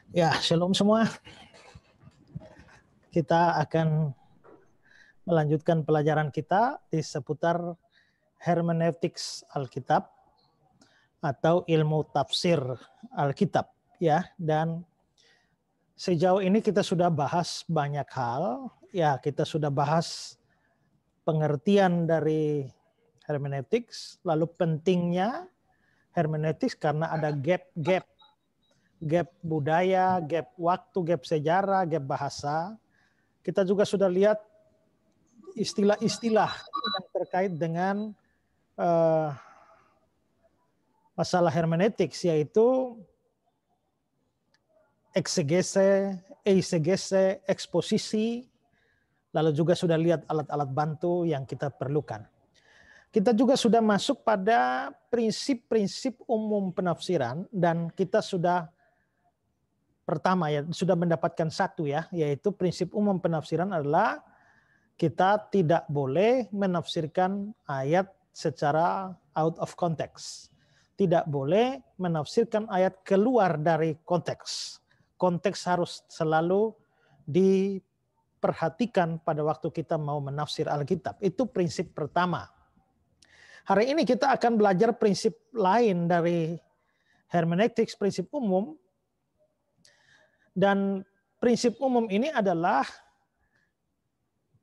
Ya, shalom semua. Kita akan melanjutkan pelajaran kita di seputar hermeneutics Alkitab atau ilmu tafsir Alkitab, ya. Dan sejauh ini kita sudah bahas banyak hal, ya. Kita sudah bahas pengertian dari hermeneutics, lalu pentingnya hermeneutics karena ada gap budaya, gap waktu, gap sejarah, gap bahasa. Kita juga sudah lihat istilah-istilah yang terkait dengan masalah hermeneutics, yaitu eksegese, eisegese, eksposisi, lalu juga sudah lihat alat-alat bantu yang kita perlukan. Kita juga sudah masuk pada prinsip-prinsip umum penafsiran, dan kita sudah pertama ya sudah mendapatkan satu ya, yaitu prinsip umum penafsiran adalah kita tidak boleh menafsirkan ayat secara out of context. Tidak boleh menafsirkan ayat keluar dari konteks. Konteks harus selalu diperhatikan pada waktu kita mau menafsir Alkitab. Itu prinsip pertama. Hari ini kita akan belajar prinsip lain dari hermeneutics, prinsip umum. Dan prinsip umum ini adalah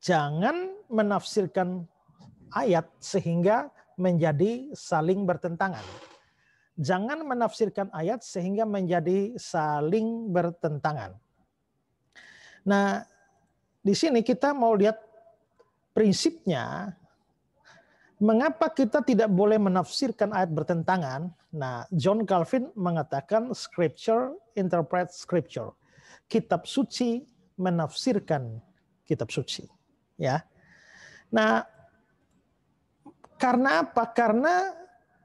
jangan menafsirkan ayat sehingga menjadi saling bertentangan. Jangan menafsirkan ayat sehingga menjadi saling bertentangan. Nah, di sini kita mau lihat prinsipnya. Mengapa kita tidak boleh menafsirkan ayat bertentangan? Nah, John Calvin mengatakan Scripture interprets Scripture. Kitab suci menafsirkan kitab suci. Ya. Nah, karena apa? Karena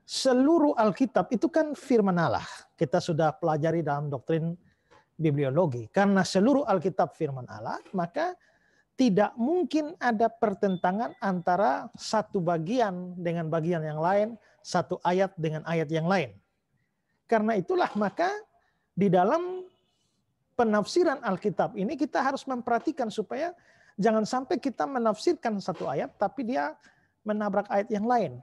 seluruh Alkitab itu kan firman Allah. Kita sudah pelajari dalam doktrin bibliologi. Karena seluruh Alkitab firman Allah, maka tidak mungkin ada pertentangan antara satu bagian dengan bagian yang lain, satu ayat dengan ayat yang lain. Karena itulah maka di dalam penafsiran Alkitab ini kita harus memperhatikan supaya jangan sampai kita menafsirkan satu ayat tapi dia menabrak ayat yang lain.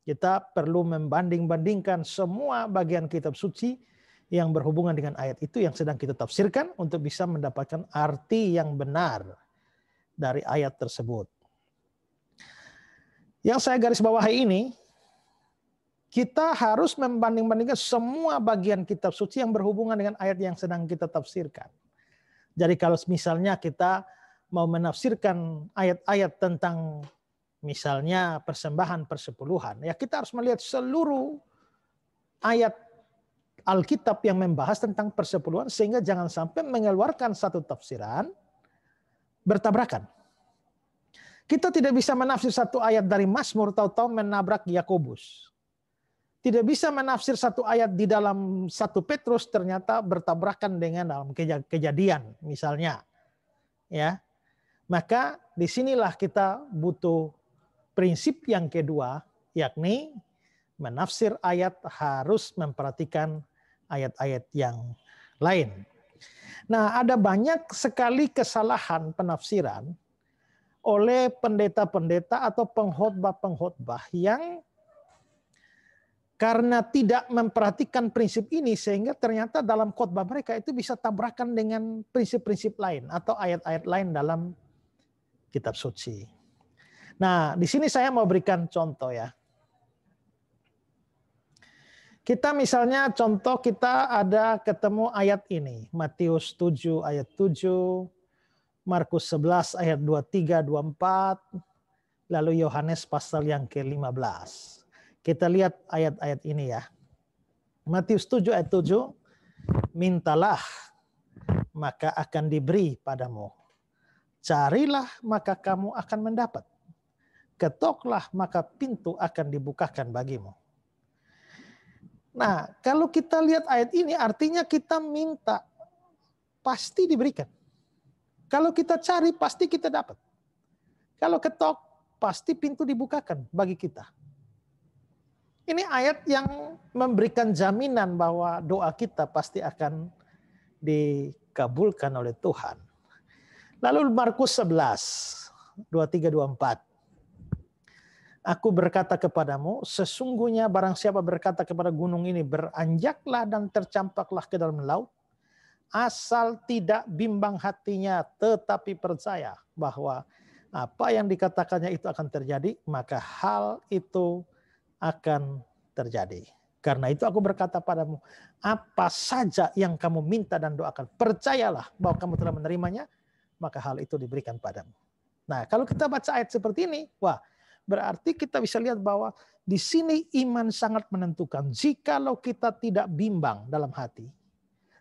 Kita perlu membanding-bandingkan semua bagian kitab suci yang berhubungan dengan ayat itu yang sedang kita tafsirkan untuk bisa mendapatkan arti yang benar dari ayat tersebut. Yang saya garis bawahi ini, kita harus membanding-bandingkan semua bagian kitab suci yang berhubungan dengan ayat yang sedang kita tafsirkan. Jadi kalau misalnya kita mau menafsirkan ayat-ayat tentang misalnya persembahan persepuluhan, ya kita harus melihat seluruh ayat Alkitab yang membahas tentang persepuluhan sehingga jangan sampai mengeluarkan satu tafsiran bertabrakan. Kita tidak bisa menafsir satu ayat dari Mazmur tahu-tahu menabrak Yakobus. Tidak bisa menafsir satu ayat di dalam 1 Petrus ternyata bertabrakan dengan dalam Kejadian misalnya. Ya. Maka disinilah kita butuh prinsip yang kedua, yakni menafsir ayat harus memperhatikan ayat-ayat yang lain. Nah, ada banyak sekali kesalahan penafsiran oleh pendeta-pendeta atau pengkhotbah-pengkhotbah yang karena tidak memperhatikan prinsip ini sehingga ternyata dalam khotbah mereka itu bisa tabrakan dengan prinsip-prinsip lain atau ayat-ayat lain dalam kitab suci. Nah, di sini saya mau berikan contoh ya. Kita misalnya contoh kita ada ketemu ayat ini, Matius 7 ayat 7, Markus 11 ayat 23 24, lalu Yohanes pasal yang ke-15. Kita lihat ayat-ayat ini ya. Matius 7 ayat 7, mintalah maka akan diberi padamu. Carilah maka kamu akan mendapat. Ketoklah maka pintu akan dibukakan bagimu. Nah, kalau kita lihat ayat ini artinya kita minta pasti diberikan. Kalau kita cari pasti kita dapat. Kalau ketok pasti pintu dibukakan bagi kita. Ini ayat yang memberikan jaminan bahwa doa kita pasti akan dikabulkan oleh Tuhan. Lalu Markus 11, 23-24. Aku berkata kepadamu, sesungguhnya barang siapa berkata kepada gunung ini, beranjaklah dan tercampaklah ke dalam laut, asal tidak bimbang hatinya, tetapi percaya bahwa apa yang dikatakannya itu akan terjadi, maka hal itu akan terjadi. Karena itu aku berkata padamu, apa saja yang kamu minta dan doakan, percayalah bahwa kamu telah menerimanya, maka hal itu diberikan padamu. Nah, kalau kita baca ayat seperti ini, wah, berarti kita bisa lihat bahwa di sini iman sangat menentukan. Jikalau kita tidak bimbang dalam hati,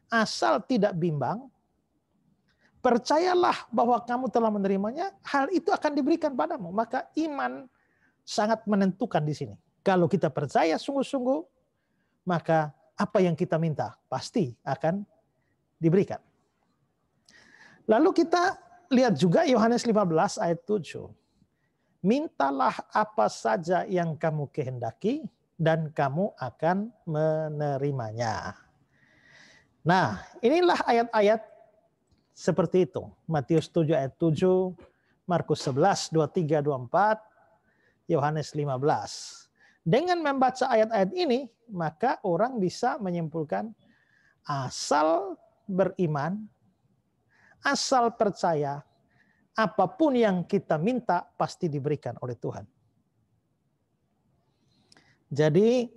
asal tidak bimbang, percayalah bahwa kamu telah menerimanya, hal itu akan diberikan padamu. Maka iman sangat menentukan di sini. Kalau kita percaya sungguh-sungguh, maka apa yang kita minta pasti akan diberikan. Lalu kita lihat juga Yohanes 15 ayat 7. Mintalah apa saja yang kamu kehendaki dan kamu akan menerimanya. Nah, inilah ayat-ayat seperti itu. Matius 7 ayat 7, Markus 11, 23, 24, Yohanes 15. Dengan membaca ayat-ayat ini, maka orang bisa menyimpulkan asal beriman, asal percaya, apapun yang kita minta pasti diberikan oleh Tuhan. Jadi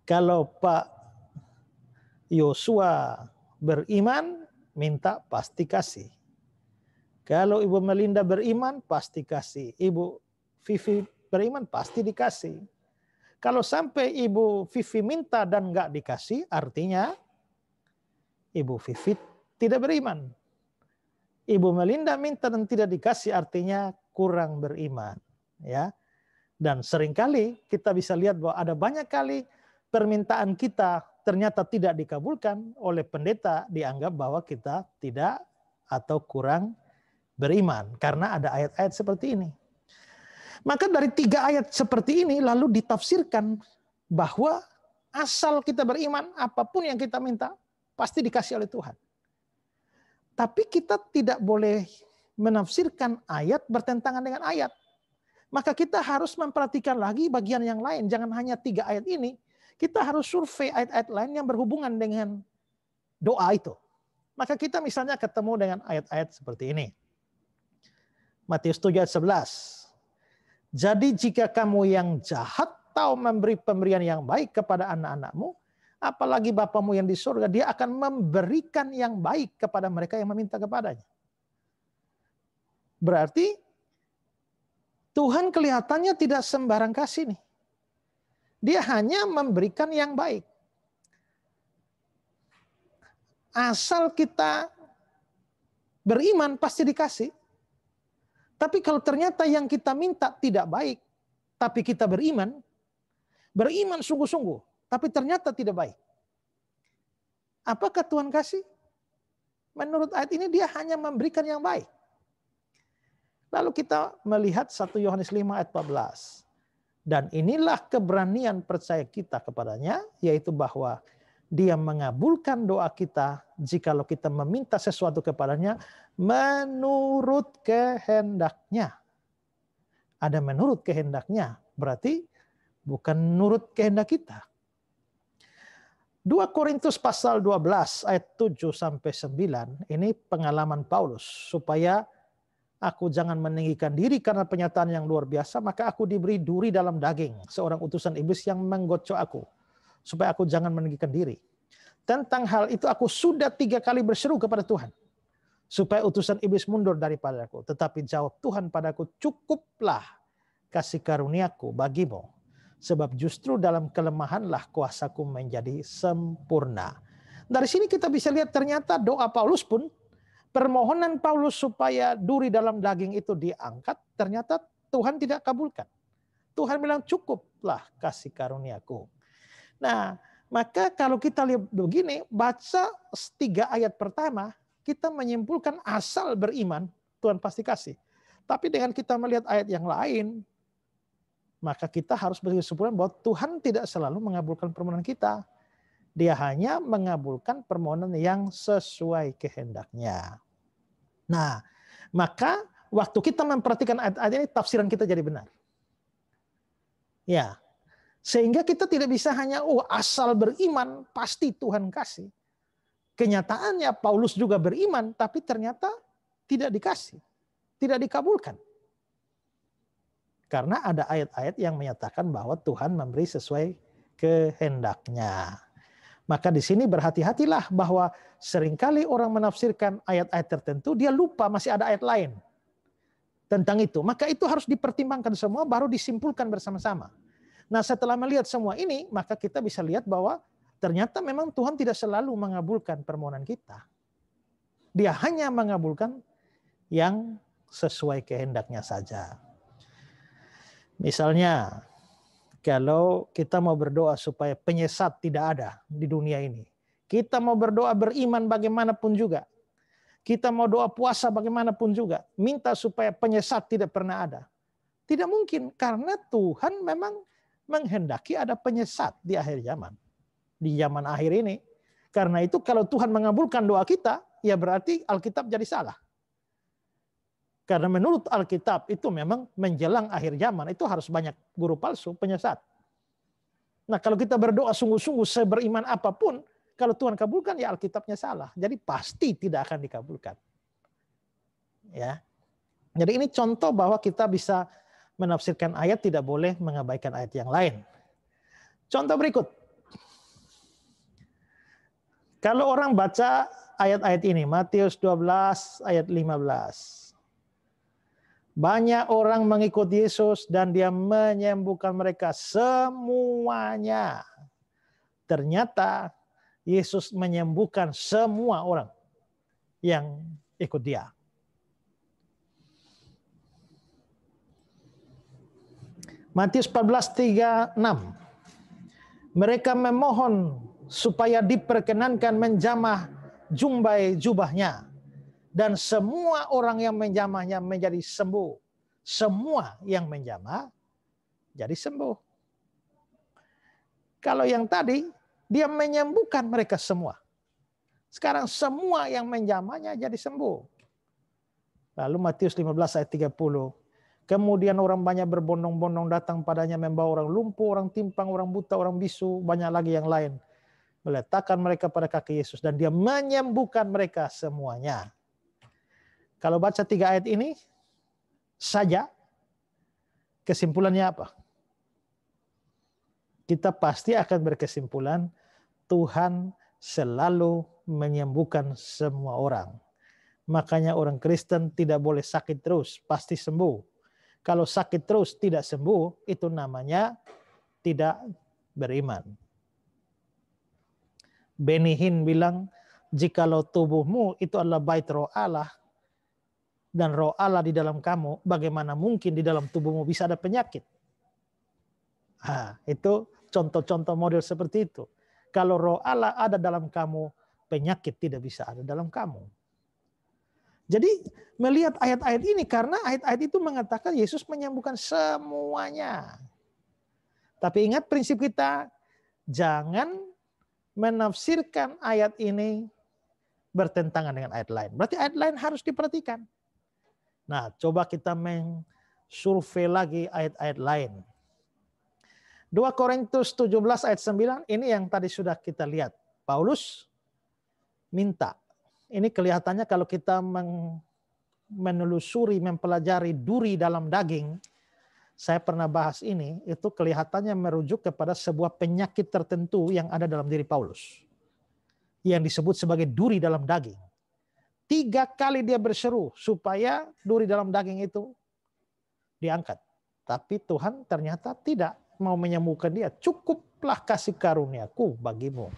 kalau Pak Yosua beriman, minta pasti kasih. Kalau Ibu Melinda beriman, pasti kasih. Ibu Vivi beriman, pasti dikasih. Kalau sampai Ibu Vivi minta dan nggak dikasih, artinya Ibu Vivi tidak beriman. Ibu Melinda minta dan tidak dikasih, artinya kurang beriman, ya. Dan seringkali kita bisa lihat bahwa ada banyak kali permintaan kita ternyata tidak dikabulkan oleh pendeta, dianggap bahwa kita tidak atau kurang beriman karena ada ayat-ayat seperti ini. Maka dari 3 ayat seperti ini lalu ditafsirkan bahwa asal kita beriman, apapun yang kita minta pasti dikasih oleh Tuhan. Tapi kita tidak boleh menafsirkan ayat bertentangan dengan ayat. Maka kita harus memperhatikan lagi bagian yang lain. Jangan hanya 3 ayat ini. Kita harus survei ayat-ayat lain yang berhubungan dengan doa itu. Maka kita misalnya ketemu dengan ayat-ayat seperti ini. Matius 7 ayat 11. Jadi jika kamu yang jahat tahu memberi pemberian yang baik kepada anak-anakmu, apalagi Bapamu yang di surga, dia akan memberikan yang baik kepada mereka yang meminta kepadanya. Berarti Tuhan kelihatannya tidak sembarang kasih nih. Dia hanya memberikan yang baik. Asal kita beriman pasti dikasih. Tapi kalau ternyata yang kita minta tidak baik, tapi kita beriman sungguh-sungguh, tapi ternyata tidak baik. Apakah Tuhan kasih? Menurut ayat ini dia hanya memberikan yang baik. Lalu kita melihat 1 Yohanes 5 ayat 14. Dan inilah keberanian percaya kita kepadanya, yaitu bahwa dia mengabulkan doa kita jikalau kita meminta sesuatu kepadanya menurut kehendaknya. Ada menurut kehendaknya, berarti bukan menurut kehendak kita. 2 Korintus pasal 12 ayat 7 sampai 9, ini pengalaman Paulus. Supaya aku jangan meninggikan diri karena penyataan yang luar biasa, maka aku diberi duri dalam daging, seorang utusan iblis yang menggocok aku, supaya aku jangan meninggikan diri. Tentang hal itu aku sudah 3 kali berseru kepada Tuhan, supaya utusan iblis mundur daripadaku. Tetapi jawab Tuhan padaku, cukuplah kasih karuniaku bagimu, sebab justru dalam kelemahanlah kuasaku menjadi sempurna. Dari sini kita bisa lihat ternyata doa Paulus pun, permohonan Paulus supaya duri dalam daging itu diangkat, ternyata Tuhan tidak kabulkan. Tuhan bilang cukuplah kasih karuniaku. Nah, maka kalau kita lihat begini, baca 3 ayat pertama, kita menyimpulkan asal beriman, Tuhan pasti kasih. Tapi dengan kita melihat ayat yang lain, maka kita harus berkesimpulan bahwa Tuhan tidak selalu mengabulkan permohonan kita. Dia hanya mengabulkan permohonan yang sesuai kehendaknya. Nah, maka waktu kita memperhatikan ayat-ayat ini, tafsiran kita jadi benar. Ya, sehingga kita tidak bisa hanya asal beriman pasti Tuhan kasih. Kenyataannya Paulus juga beriman, tapi ternyata tidak dikasih, tidak dikabulkan. Karena ada ayat-ayat yang menyatakan bahwa Tuhan memberi sesuai kehendaknya. Maka di sini berhati-hatilah bahwa seringkali orang menafsirkan ayat-ayat tertentu, dia lupa masih ada ayat lain tentang itu. Maka itu harus dipertimbangkan semua, baru disimpulkan bersama-sama. Nah, setelah melihat semua ini, maka kita bisa lihat bahwa ternyata memang Tuhan tidak selalu mengabulkan permohonan kita. Dia hanya mengabulkan yang sesuai kehendaknya saja. Misalnya, kalau kita mau berdoa supaya penyesat tidak ada di dunia ini. Kita mau berdoa beriman bagaimanapun juga. Kita mau doa puasa bagaimanapun juga. Minta supaya penyesat tidak pernah ada. Tidak mungkin, karena Tuhan memang menghendaki ada penyesat di akhir zaman. Di zaman akhir ini. Karena itu kalau Tuhan mengabulkan doa kita, ya berarti Alkitab jadi salah. Karena menurut Alkitab itu memang menjelang akhir zaman itu harus banyak guru palsu, penyesat. Nah, kalau kita berdoa sungguh-sungguh seberiman apapun, kalau Tuhan kabulkan ya Alkitabnya salah. Jadi pasti tidak akan dikabulkan. Ya. Jadi ini contoh bahwa kita bisa menafsirkan ayat, tidak boleh mengabaikan ayat yang lain. Contoh berikut. Kalau orang baca ayat-ayat ini, Matius 12 ayat 15. Banyak orang mengikut Yesus dan dia menyembuhkan mereka semuanya. Ternyata Yesus menyembuhkan semua orang yang ikut dia. Matius 14:36. Mereka memohon supaya diperkenankan menjamah jumbai jubahnya. Dan semua orang yang menjamahnya menjadi sembuh. Semua yang menjamah jadi sembuh. Kalau yang tadi, dia menyembuhkan mereka semua. Sekarang semua yang menjamahnya jadi sembuh. Lalu Matius 15 ayat 30. Kemudian orang banyak berbondong-bondong datang padanya, membawa orang lumpuh, orang timpang, orang buta, orang bisu, banyak lagi yang lain. Meletakkan mereka pada kaki Yesus dan dia menyembuhkan mereka semuanya. Kalau baca 3 ayat ini saja, kesimpulannya apa? Kita pasti akan berkesimpulan Tuhan selalu menyembuhkan semua orang. Makanya orang Kristen tidak boleh sakit terus, pasti sembuh. Kalau sakit terus tidak sembuh, itu namanya tidak beriman. Benny Hinn bilang, jikalau tubuhmu itu adalah bait roh Allah, dan roh Allah di dalam kamu, bagaimana mungkin di dalam tubuhmu bisa ada penyakit? Itu contoh-contoh model seperti itu. Kalau roh Allah ada dalam kamu, penyakit tidak bisa ada dalam kamu. Jadi melihat ayat-ayat ini, karena ayat-ayat itu mengatakan Yesus menyembuhkan semuanya. Tapi ingat prinsip kita, jangan menafsirkan ayat ini bertentangan dengan ayat lain. Berarti ayat lain harus diperhatikan. Nah, coba kita survei lagi ayat-ayat lain. 2 Korintus 17 ayat 9, ini yang tadi sudah kita lihat. Paulus minta. Ini kelihatannya kalau kita menelusuri, mempelajari duri dalam daging, saya pernah bahas ini, itu kelihatannya merujuk kepada sebuah penyakit tertentu yang ada dalam diri Paulus. Yang disebut sebagai duri dalam daging. 3 kali dia berseru supaya duri dalam daging itu diangkat. Tapi Tuhan ternyata tidak mau menyembuhkan dia. Cukuplah kasih karuniaku bagimu.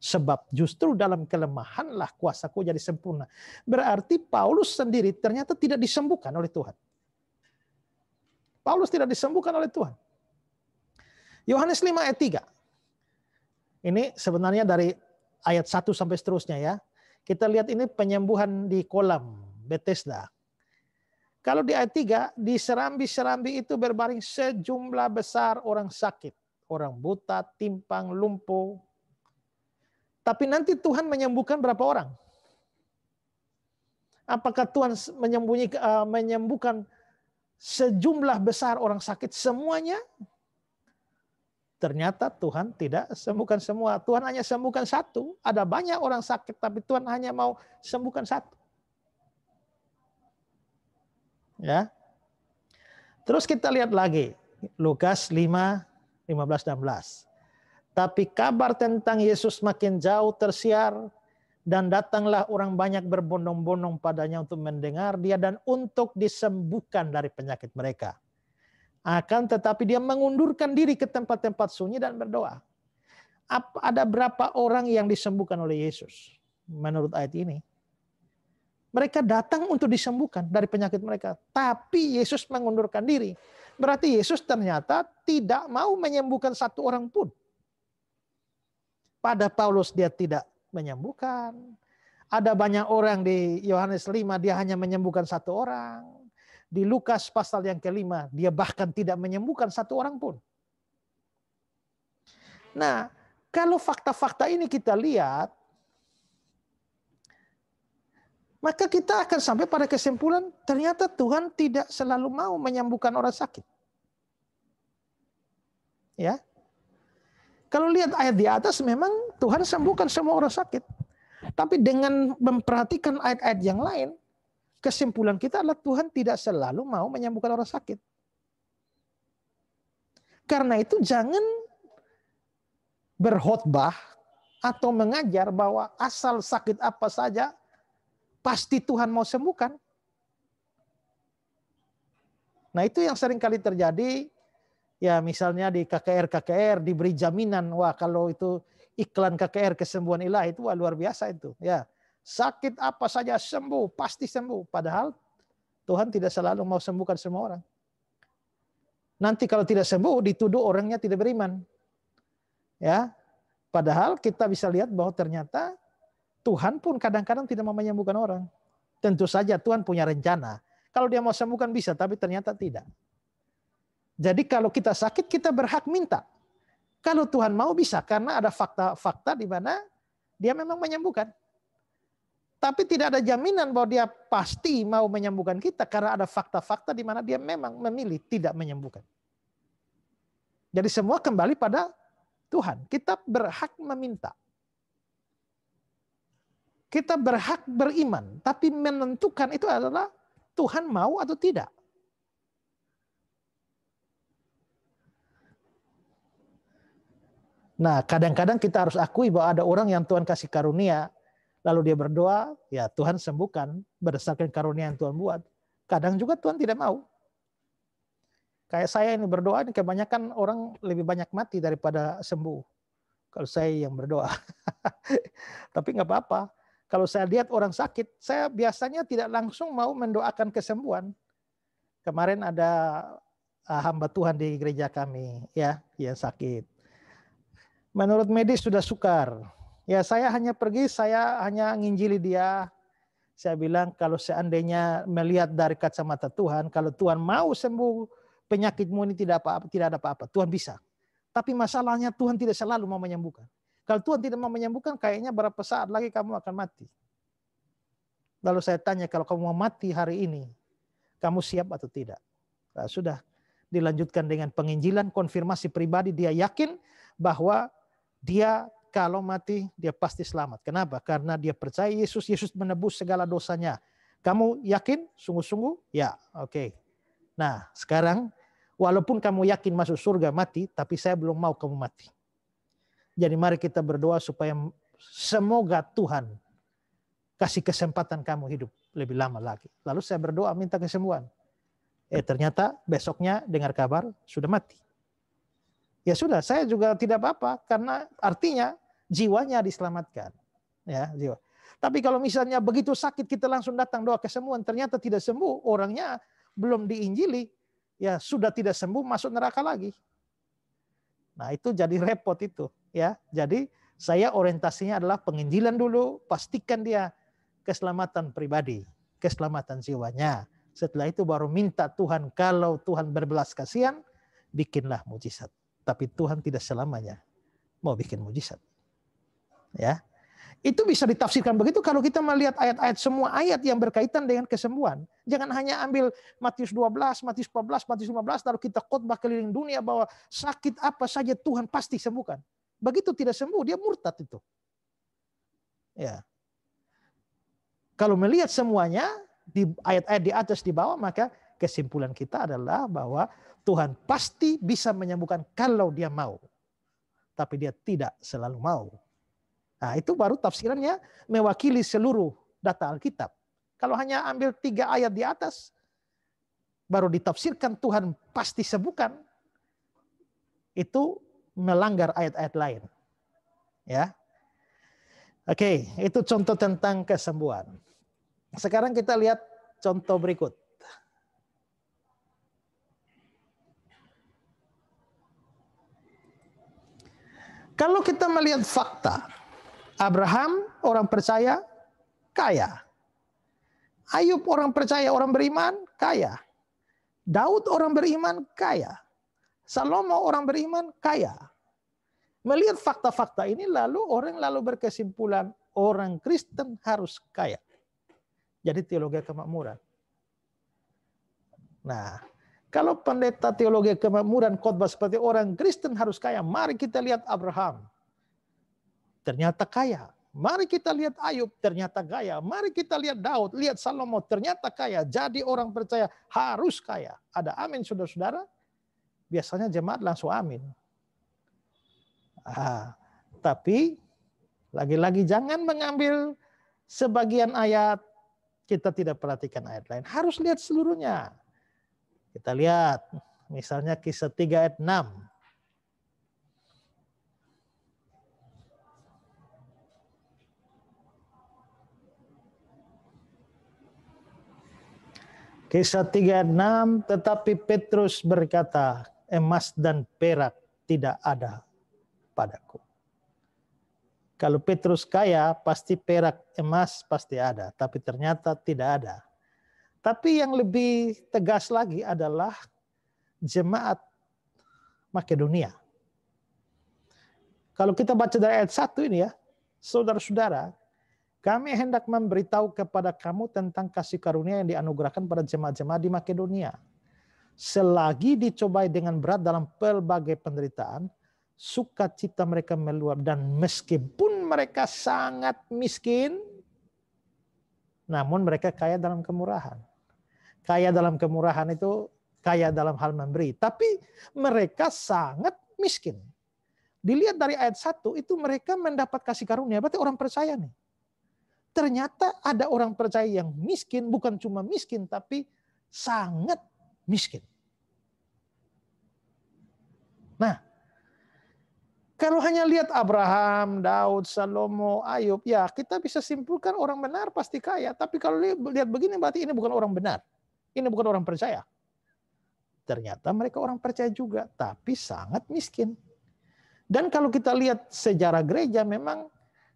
Sebab justru dalam kelemahanlah kuasaku jadi sempurna. Berarti Paulus sendiri ternyata tidak disembuhkan oleh Tuhan. Paulus tidak disembuhkan oleh Tuhan. Yohanes 5 ayat 3. Ini sebenarnya dari ayat 1 sampai seterusnya ya. Kita lihat ini penyembuhan di kolam Bethesda. Kalau di ayat 3, di serambi-serambi itu berbaring sejumlah besar orang sakit. Orang buta, timpang, lumpuh. Tapi nanti Tuhan menyembuhkan berapa orang? Apakah Tuhan menyembuhkan sejumlah besar orang sakit semuanya? Ternyata Tuhan tidak sembuhkan semua. Tuhan hanya sembuhkan satu. Ada banyak orang sakit, tapi Tuhan hanya mau sembuhkan satu. Ya. Terus kita lihat lagi. Lukas 5, 15, 16. Tapi kabar tentang Yesus makin jauh tersiar, dan datanglah orang banyak berbondong-bondong padanya untuk mendengar dia dan untuk disembuhkan dari penyakit mereka. Akan tetapi dia mengundurkan diri ke tempat-tempat sunyi dan berdoa. Ada berapa orang yang disembuhkan oleh Yesus menurut ayat ini? Mereka datang untuk disembuhkan dari penyakit mereka. Tapi Yesus mengundurkan diri. Berarti Yesus ternyata tidak mau menyembuhkan satu orang pun. Pada Paulus dia tidak menyembuhkan. Ada banyak orang di Yohanes 5 dia hanya menyembuhkan satu orang. Di Lukas pasal yang kelima, dia bahkan tidak menyembuhkan satu orang pun. Nah, kalau fakta-fakta ini kita lihat, maka kita akan sampai pada kesimpulan, ternyata Tuhan tidak selalu mau menyembuhkan orang sakit. Ya. Kalau lihat ayat di atas, memang Tuhan sembuhkan semua orang sakit. Tapi dengan memperhatikan ayat-ayat yang lain, kesimpulan kita adalah Tuhan tidak selalu mau menyembuhkan orang sakit. Karena itu jangan berkhotbah atau mengajar bahwa asal sakit apa saja pasti Tuhan mau sembuhkan. Nah itu yang sering kali terjadi. Ya misalnya di KKR diberi jaminan, wah kalau itu iklan KKR kesembuhan ilahi itu wah, luar biasa itu. Ya. Sakit apa saja sembuh, pasti sembuh. Padahal Tuhan tidak selalu mau sembuhkan semua orang. Nanti kalau tidak sembuh, dituduh orangnya tidak beriman. Ya, padahal kita bisa lihat bahwa ternyata Tuhan pun kadang-kadang tidak mau menyembuhkan orang. Tentu saja Tuhan punya rencana. Kalau dia mau sembuhkan bisa, tapi ternyata tidak. Jadi kalau kita sakit, kita berhak minta. Kalau Tuhan mau bisa, karena ada fakta-fakta di mana dia memang menyembuhkan. Tapi tidak ada jaminan bahwa dia pasti mau menyembuhkan kita karena ada fakta-fakta di mana dia memang memilih tidak menyembuhkan. Jadi semua kembali pada Tuhan. Kita berhak meminta. Kita berhak beriman. Tapi menentukan itu adalah Tuhan mau atau tidak. Nah kadang-kadang kita harus akui bahwa ada orang yang Tuhan kasih karunia. Lalu dia berdoa, ya Tuhan sembuhkan berdasarkan karunia yang Tuhan buat. Kadang juga Tuhan tidak mau. Kayak saya ini berdoa, ini kebanyakan orang lebih banyak mati daripada sembuh. Kalau saya yang berdoa. Tapi nggak apa-apa. Kalau saya lihat orang sakit, saya biasanya tidak langsung mau mendoakan kesembuhan. Kemarin ada hamba Tuhan di gereja kami, ya, yang sakit. Menurut medis sudah sukar. Ya saya hanya pergi, saya hanya nginjili dia. Saya bilang kalau seandainya melihat dari kacamata Tuhan, kalau Tuhan mau sembuh penyakitmu ini tidak ada apa-apa, Tuhan bisa. Tapi masalahnya Tuhan tidak selalu mau menyembuhkan. Kalau Tuhan tidak mau menyembuhkan, kayaknya berapa saat lagi kamu akan mati. Lalu saya tanya, kalau kamu mau mati hari ini, kamu siap atau tidak? Nah, sudah dilanjutkan dengan penginjilan, konfirmasi pribadi, dia yakin bahwa dia kalau mati dia pasti selamat. Kenapa? Karena dia percaya Yesus menebus segala dosanya. Kamu yakin? Sungguh-sungguh? Ya, oke. Nah, sekarang walaupun kamu yakin masuk surga mati, tapi saya belum mau kamu mati. Jadi mari kita berdoa supaya semoga Tuhan kasih kesempatan kamu hidup lebih lama lagi. Lalu saya berdoa minta kesembuhan. Ternyata besoknya dengar kabar sudah mati. Ya sudah, saya juga tidak apa-apa karena artinya jiwanya diselamatkan. Ya, jiwa. Tapi kalau misalnya begitu sakit kita langsung datang doa kesembuhan, ternyata tidak sembuh, orangnya belum diinjili, ya sudah tidak sembuh, masuk neraka lagi. Nah, itu jadi repot itu, ya. Jadi saya orientasinya adalah penginjilan dulu, pastikan dia keselamatan pribadi, keselamatan jiwanya. Setelah itu baru minta Tuhan, kalau Tuhan berbelas kasihan, bikinlah mujizat. Tapi Tuhan tidak selamanya mau bikin mujizat. Ya. Itu bisa ditafsirkan begitu kalau kita melihat ayat-ayat, semua ayat yang berkaitan dengan kesembuhan. Jangan hanya ambil Matius 12, Matius 14, Matius 15, lalu kita khotbah keliling dunia bahwa sakit apa saja Tuhan pasti sembuhkan. Begitu tidak sembuh, dia murtad itu. Ya. Kalau melihat semuanya di ayat-ayat di atas di bawah, maka kesimpulan kita adalah bahwa Tuhan pasti bisa menyembuhkan kalau dia mau. Tapi dia tidak selalu mau. Nah, itu baru tafsirannya mewakili seluruh data Alkitab. Kalau hanya ambil 3 ayat di atas, baru ditafsirkan Tuhan pasti sembuhkan, itu melanggar ayat-ayat lain. Ya, oke, itu contoh tentang kesembuhan. Sekarang kita lihat contoh berikut. Kalau kita melihat fakta, Abraham orang percaya, kaya. Ayub orang percaya, orang beriman, kaya. Daud orang beriman, kaya. Salomo orang beriman, kaya. Melihat fakta-fakta ini orang berkesimpulan orang Kristen harus kaya. Jadi teologi kemakmuran. Nah, kalau pendeta teologi kemakmuran khotbah seperti orang Kristen harus kaya, mari kita lihat Abraham. Ternyata kaya. Mari kita lihat Ayub, ternyata kaya. Mari kita lihat Daud, lihat Salomo, ternyata kaya. Jadi orang percaya harus kaya. Ada amin, saudara-saudara? Biasanya jemaat langsung amin. Tapi lagi-lagi jangan mengambil sebagian ayat, kita tidak perhatikan ayat lain. Harus lihat seluruhnya. Kita lihat misalnya Kisah 3 ayat 6. Kisah 3 ayat 6, tetapi Petrus berkata, emas dan perak tidak ada padaku. Kalau Petrus kaya, pasti perak, emas pasti ada. Tapi ternyata tidak ada. Tapi yang lebih tegas lagi adalah jemaat Makedonia. Kalau kita baca dari ayat 1 ini ya, saudara-saudara, kami hendak memberitahu kepada kamu tentang kasih karunia yang dianugerahkan pada jemaat-jemaat di Makedonia. Selagi dicobai dengan berat dalam pelbagai penderitaan, sukacita mereka meluap, dan meskipun mereka sangat miskin, namun mereka kaya dalam kemurahan. Kaya dalam kemurahan itu kaya dalam hal memberi, tapi mereka sangat miskin. Dilihat dari ayat 1 itu mereka mendapat kasih karunia, berarti orang percaya nih. Ternyata ada orang percaya yang miskin, bukan cuma miskin, tapi sangat miskin. Nah, kalau hanya lihat Abraham, Daud, Salomo, Ayub, ya kita bisa simpulkan orang benar pasti kaya. Tapi kalau lihat begini berarti ini bukan orang benar. Ini bukan orang percaya. Ternyata mereka orang percaya juga, tapi sangat miskin. Dan kalau kita lihat sejarah gereja, memang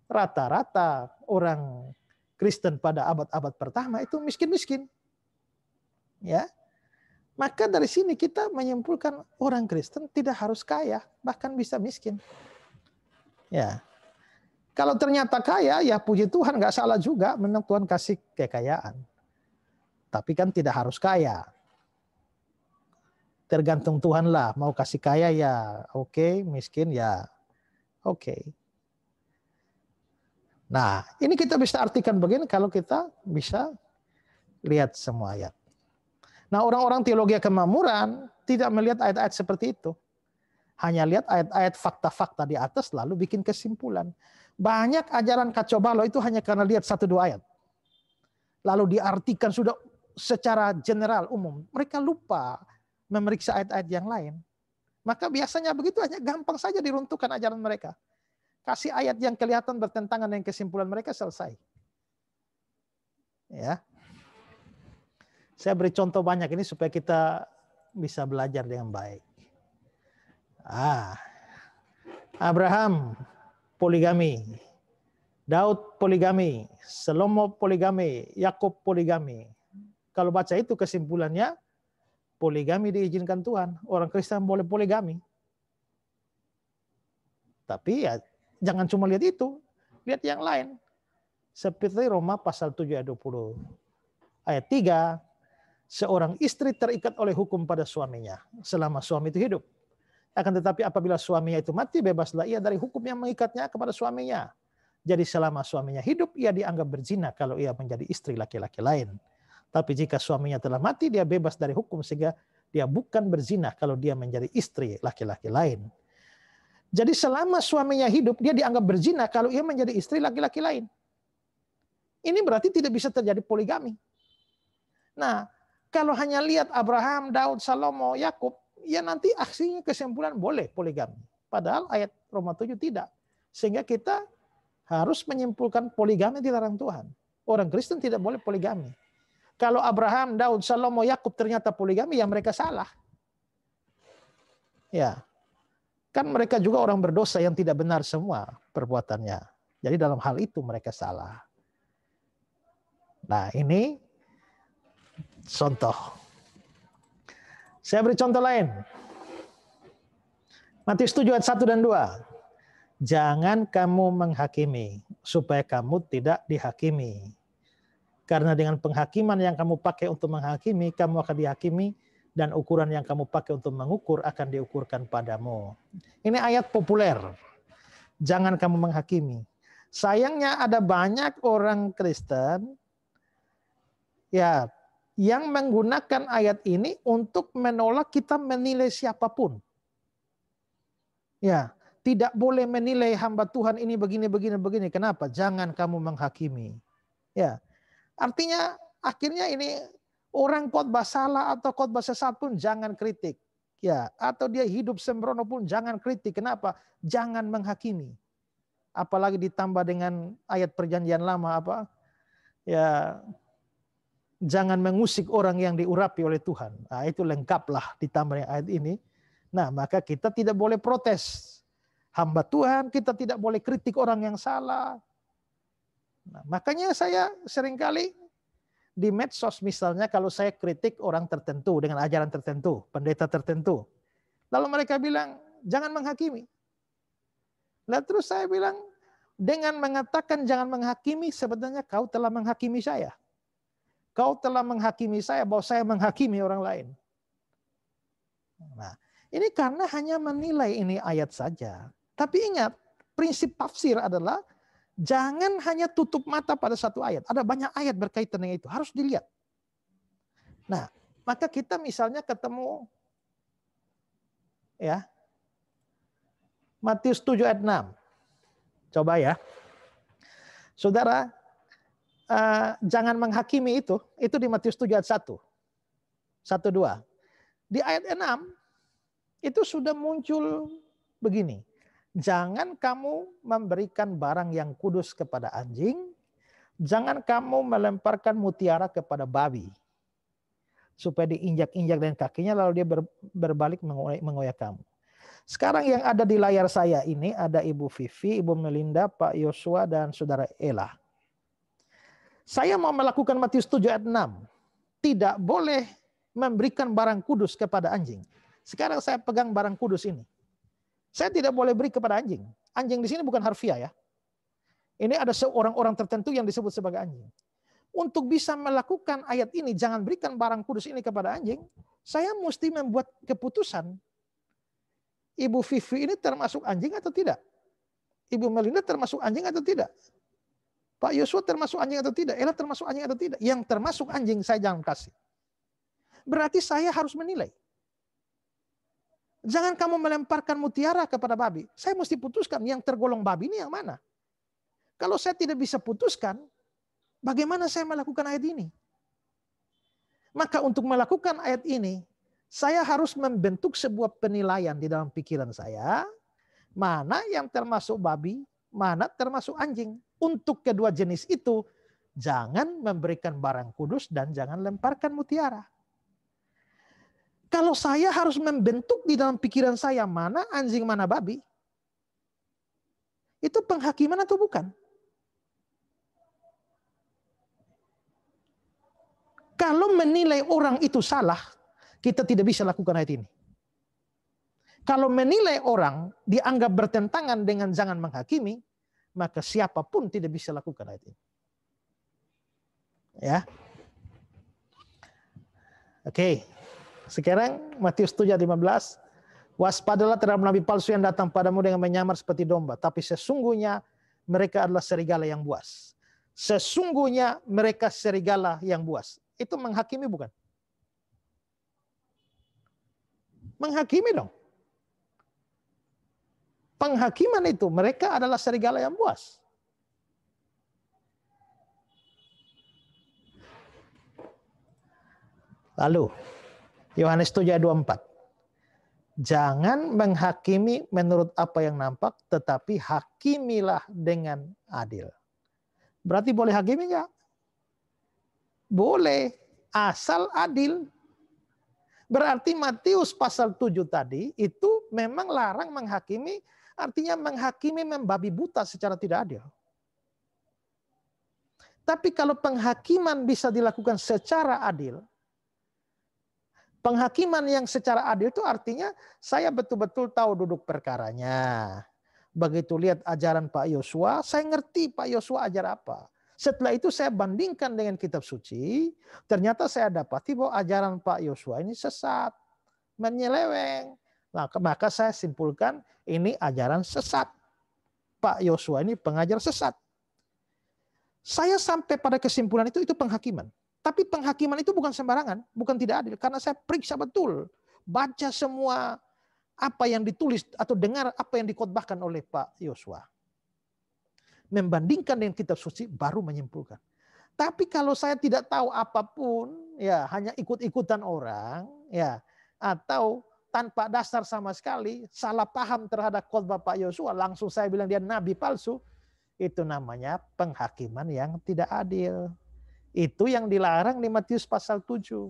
rata-rata orang Kristen pada abad-abad pertama itu miskin-miskin. Ya. Maka dari sini kita menyimpulkan orang Kristen tidak harus kaya, bahkan bisa miskin. Ya. Kalau ternyata kaya, ya puji Tuhan, nggak salah juga, memang Tuhan kasih kekayaan. Tapi kan tidak harus kaya. Tergantung Tuhan lah, mau kasih kaya ya oke, miskin ya oke. Nah, ini kita bisa artikan begini kalau kita bisa lihat semua ayat. Nah, orang-orang teologi kemakmuran tidak melihat ayat-ayat seperti itu. Hanya lihat ayat-ayat fakta-fakta di atas lalu bikin kesimpulan. Banyak ajaran kacau balau itu hanya karena lihat 1-2 ayat. Lalu diartikan sudah secara general umum. Mereka lupa memeriksa ayat-ayat yang lain. Maka biasanya begitu aja, gampang saja diruntuhkan ajaran mereka. Kasih ayat yang kelihatan bertentangan dengan kesimpulan mereka, selesai. Ya. Saya beri contoh banyak ini supaya kita bisa belajar dengan baik. Abraham poligami, Daud poligami, Salomo poligami, Yakub poligami. Kalau baca itu kesimpulannya, poligami diizinkan Tuhan. Orang Kristen boleh poligami. Tapi ya jangan cuma lihat itu. lihat yang lain. Seperti Roma pasal 7 ayat 20. Ayat 3, seorang istri terikat oleh hukum pada suaminya selama suami itu hidup. Akan tetapi apabila suaminya itu mati, bebaslah ia dari hukum yang mengikatnya kepada suaminya. Jadi selama suaminya hidup, ia dianggap berzina kalau ia menjadi istri laki-laki lain. Tapi jika suaminya telah mati, dia bebas dari hukum sehingga dia bukan berzina kalau dia menjadi istri laki-laki lain. Jadi selama suaminya hidup, dia dianggap berzina kalau ia menjadi istri laki-laki lain. Ini berarti tidak bisa terjadi poligami. Nah, kalau hanya lihat Abraham, Daud, Salomo, Yakub, ya nanti aksinya kesimpulan boleh poligami. Padahal ayat Roma 7 tidak. Sehingga kita harus menyimpulkan poligami dilarang Tuhan. Orang Kristen tidak boleh poligami. Kalau Abraham, Daud, Salomo, Yakub ternyata poligami, ya mereka salah. Ya, kan mereka juga orang berdosa yang tidak benar semua perbuatannya. Jadi dalam hal itu mereka salah. Nah, ini contoh. Saya beri contoh lain. Matius 7 ayat 1 dan 2. Jangan kamu menghakimi supaya kamu tidak dihakimi. Karena dengan penghakiman yang kamu pakai untuk menghakimi, kamu akan dihakimi, dan ukuran yang kamu pakai untuk mengukur akan diukurkan padamu. Ini ayat populer. Jangan kamu menghakimi. Sayangnya ada banyak orang Kristen ya yang menggunakan ayat ini untuk menolak kita menilai siapapun. Ya, tidak boleh menilai hamba Tuhan ini begini. Kenapa? Jangan kamu menghakimi. Ya. Artinya akhirnya ini orang khotbah salah atau khotbah sesat pun jangan kritik. Ya, atau dia hidup sembrono pun jangan kritik. Kenapa? Jangan menghakimi. Apalagi ditambah dengan ayat perjanjian lama apa? Ya, jangan mengusik orang yang diurapi oleh Tuhan. Nah, itu lengkaplah ditambah dengan ayat ini. Nah, maka kita tidak boleh protes. Hamba Tuhan, kita tidak boleh kritik orang yang salah. Nah, makanya saya seringkali di medsos misalnya kalau saya kritik orang tertentu dengan ajaran tertentu, pendeta tertentu. Lalu mereka bilang, jangan menghakimi. Nah, terus saya bilang, dengan mengatakan jangan menghakimi, sebenarnya kau telah menghakimi saya. Kau telah menghakimi saya bahwa saya menghakimi orang lain. Nah, ini karena hanya menilai ini ayat saja. Tapi ingat, prinsip tafsir adalah jangan hanya tutup mata pada satu ayat. Ada banyak ayat berkaitan dengan itu. Harus dilihat. Nah, maka kita misalnya ketemu ya Matius 7 ayat 6. Coba ya. Saudara, jangan menghakimi itu di Matius 7 ayat 1. 1-2. Di ayat 6 itu sudah muncul begini. Jangan kamu memberikan barang yang kudus kepada anjing. Jangan kamu melemparkan mutiara kepada babi. Supaya diinjak-injak dengan kakinya lalu dia berbalik mengoyak kamu. Sekarang yang ada di layar saya ini ada Ibu Vivi, Ibu Melinda, Pak Yosua, dan Saudara Ella. Saya mau melakukan Matius 7 ayat 6. Tidak boleh memberikan barang kudus kepada anjing. Sekarang saya pegang barang kudus ini. Saya tidak boleh beri kepada anjing. Anjing di sini bukan harfiah ya. Ini ada orang-orang tertentu yang disebut sebagai anjing. Untuk bisa melakukan ayat ini, jangan berikan barang kudus ini kepada anjing, saya mesti membuat keputusan. Ibu Vivi ini termasuk anjing atau tidak? Ibu Melinda termasuk anjing atau tidak? Pak Yosua termasuk anjing atau tidak? Ella termasuk anjing atau tidak? Yang termasuk anjing saya jangan kasih. Berarti saya harus menilai. Jangan kamu melemparkan mutiara kepada babi. Saya mesti putuskan yang tergolong babi ini yang mana. Kalau saya tidak bisa putuskan, bagaimana saya melakukan ayat ini? Maka untuk melakukan ayat ini, saya harus membentuk sebuah penilaian di dalam pikiran saya. Mana yang termasuk babi, mana termasuk anjing. Untuk kedua jenis itu, jangan memberikan barang kudus dan jangan lemparkan mutiara. Kalau saya harus membentuk di dalam pikiran saya mana anjing mana babi, itu penghakiman atau bukan? Kalau menilai orang itu salah, kita tidak bisa lakukan ayat ini. Kalau menilai orang dianggap bertentangan dengan jangan menghakimi, maka siapapun tidak bisa lakukan ayat ini. Ya. Oke. Sekarang Matius 7 ayat 15. Waspadalah terhadap nabi palsu yang datang padamu dengan menyamar seperti domba, tapi sesungguhnya mereka adalah serigala yang buas. Sesungguhnya mereka serigala yang buas. Itu menghakimi bukan? Menghakimi dong. Penghakiman itu, mereka adalah serigala yang buas. Lalu, Yohanes 7 ayat 24. Jangan menghakimi menurut apa yang nampak, tetapi hakimilah dengan adil. Berarti boleh hakimi enggak? Boleh, asal adil. Berarti Matius pasal 7 tadi itu memang larang menghakimi, artinya menghakimi membabi buta secara tidak adil. Tapi kalau penghakiman bisa dilakukan secara adil, penghakiman yang secara adil itu artinya saya betul-betul tahu duduk perkaranya. Begitu lihat ajaran Pak Yosua, saya ngerti Pak Yosua ajar apa. Setelah itu saya bandingkan dengan kitab suci, ternyata saya dapati bahwa ajaran Pak Yosua ini sesat, menyeleweng. Maka saya simpulkan ini ajaran sesat. Pak Yosua ini pengajar sesat. Saya sampai pada kesimpulan itu penghakiman. Tapi penghakiman itu bukan sembarangan, bukan tidak adil. Karena saya periksa betul, baca semua apa yang ditulis atau dengar apa yang dikhotbahkan oleh Pak Yosua. Membandingkan dengan kitab suci baru menyimpulkan. Tapi kalau saya tidak tahu apapun, ya hanya ikut-ikutan orang, ya atau tanpa dasar sama sekali, salah paham terhadap khotbah Pak Yosua, langsung saya bilang dia nabi palsu, itu namanya penghakiman yang tidak adil. Itu yang dilarang di Matius pasal 7.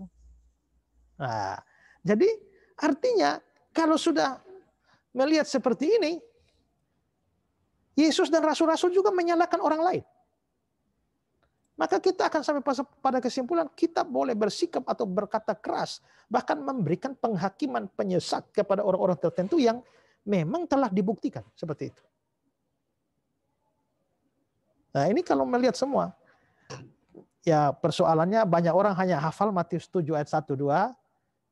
Nah, jadi artinya kalau sudah melihat seperti ini, Yesus dan rasul-rasul juga menyalahkan orang lain. Maka kita akan sampai pada kesimpulan kita boleh bersikap atau berkata keras, bahkan memberikan penghakiman penyesat kepada orang-orang tertentu yang memang telah dibuktikan seperti itu. Nah, ini kalau melihat semua, ya persoalannya banyak orang hanya hafal Matius 7 ayat 1-2,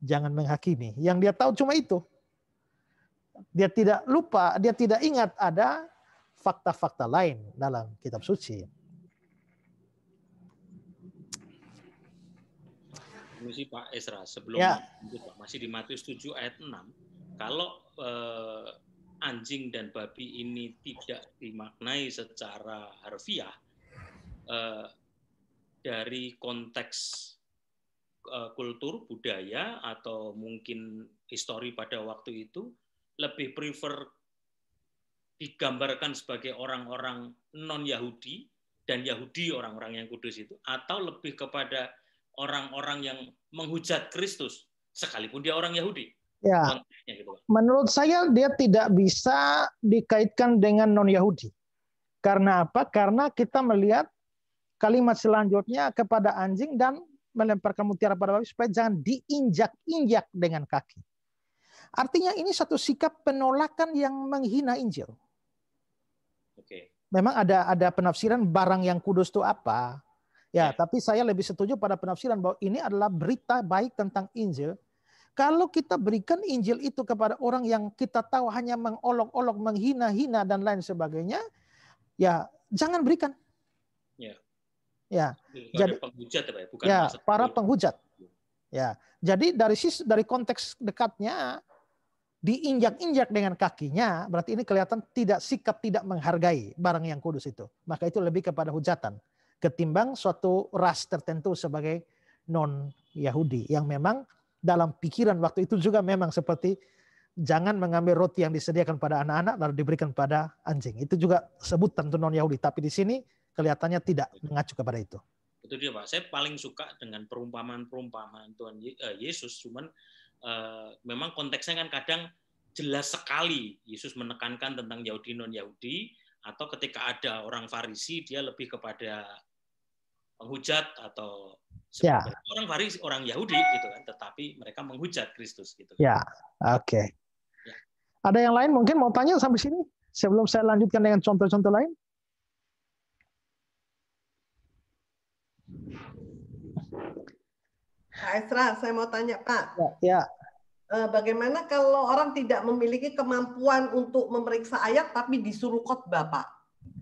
jangan menghakimi. Yang dia tahu cuma itu. Dia tidak lupa, dia tidak ingat ada fakta-fakta lain dalam kitab suci. Permisi Pak Esra, sebelum masih di Matius 7 ayat 6, kalau anjing dan babi ini tidak dimaknai secara harfiah, dari konteks kultur, budaya, atau mungkin histori pada waktu itu, lebih prefer digambarkan sebagai orang-orang non-Yahudi dan Yahudi orang-orang yang kudus itu, atau lebih kepada orang-orang yang menghujat Kristus sekalipun dia orang Yahudi. Ya, gitu, menurut saya dia tidak bisa dikaitkan dengan non-Yahudi. Karena apa? Karena kita melihat kalimat selanjutnya kepada anjing dan melemparkan mutiara pada babi supaya jangan diinjak-injak dengan kaki. Artinya ini satu sikap penolakan yang menghina Injil. Memang ada penafsiran barang yang kudus itu apa. Ya, tapi saya lebih setuju pada penafsiran bahwa ini adalah berita baik tentang Injil. Kalau kita berikan Injil itu kepada orang yang kita tahu hanya mengolok-olok, menghina-hina dan lain sebagainya, ya jangan berikan. Ya, jadi penghujat, bukan para penghujat. Ya, jadi dari konteks dekatnya diinjak-injak dengan kakinya, berarti ini kelihatan sikap tidak menghargai barang yang kudus itu. Maka itu lebih kepada hujatan ketimbang suatu ras tertentu sebagai non-Yahudi yang memang dalam pikiran waktu itu juga memang seperti jangan mengambil roti yang disediakan pada anak-anak lalu diberikan pada anjing. Itu juga sebutan untuk non-Yahudi, tapi di sini kelihatannya tidak mengacu kepada itu. Itu dia Pak. Saya paling suka dengan perumpamaan-perumpamaan Tuhan Yesus, cuman memang konteksnya kan kadang jelas sekali Yesus menekankan tentang Yahudi non-Yahudi, atau ketika ada orang Farisi dia lebih kepada penghujat atau orang Farisi, orang Yahudi gitu kan, tetapi mereka menghujat Kristus gitu. Ya, oke. Ya. Ada yang lain mungkin mau tanya sampai sini sebelum saya lanjutkan dengan contoh-contoh lain? Pak Esra, saya mau tanya Pak. Ya. Bagaimana kalau orang tidak memiliki kemampuan untuk memeriksa ayat tapi disuruh khotbah, Pak?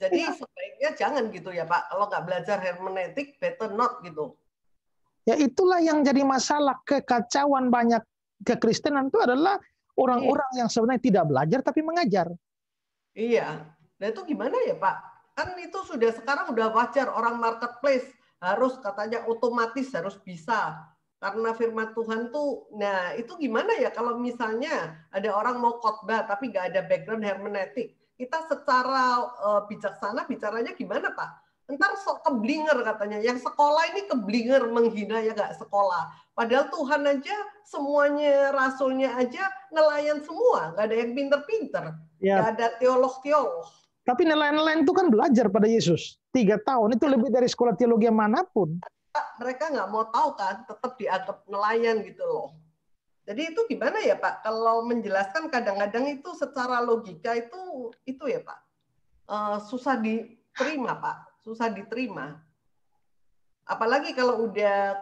Jadi sebaiknya jangan gitu ya Pak. Kalau nggak belajar hermeneutik, better not gitu. Ya itulah yang jadi masalah kekacauan banyak kekristenan itu adalah orang-orang yang sebenarnya tidak belajar tapi mengajar. Iya. Nah itu gimana ya Pak? Kan itu sekarang udah wajar orang marketplace harus katanya otomatis harus bisa. Karena firman Tuhan tuh, nah itu gimana ya kalau misalnya ada orang mau khotbah tapi nggak ada background hermeneutik, kita secara bijaksana bicaranya gimana Pak? Ntar sok keblinger katanya, yang sekolah ini keblinger menghina ya nggak sekolah. Padahal Tuhan aja semuanya rasulnya aja nelayan semua, nggak ada yang pinter-pinter, nggak ada teolog-teolog. Tapi nelayan-nelayan itu kan belajar pada Yesus 3 tahun, itu lebih dari sekolah teologi manapun. Mereka nggak mau tahu kan, tetap dianggap nelayan gitu loh. Jadi itu gimana ya Pak? Kalau menjelaskan kadang-kadang itu secara logika itu ya Pak, susah diterima Pak, susah diterima. Apalagi kalau udah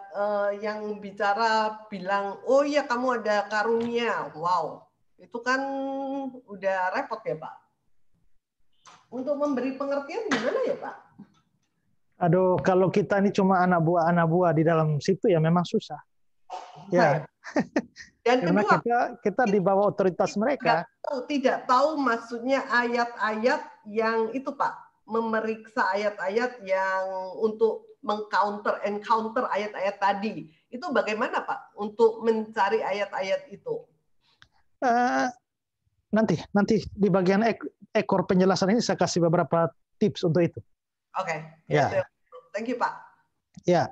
yang bicara bilang, oh iya kamu ada karunia, wow, itu kan udah repot ya Pak. Untuk memberi pengertian gimana ya Pak? Aduh, kalau kita ini cuma anak buah di dalam situ ya memang susah. Ya. Dan karena kita di bawah otoritas mereka. Tidak tahu maksudnya ayat-ayat yang itu Pak, memeriksa ayat-ayat yang untuk encounter ayat-ayat tadi. Itu bagaimana Pak untuk mencari ayat-ayat itu? Nanti di bagian ekor penjelasan ini saya kasih beberapa tips untuk itu. Oke. Ya. Thank you Pak. Ya.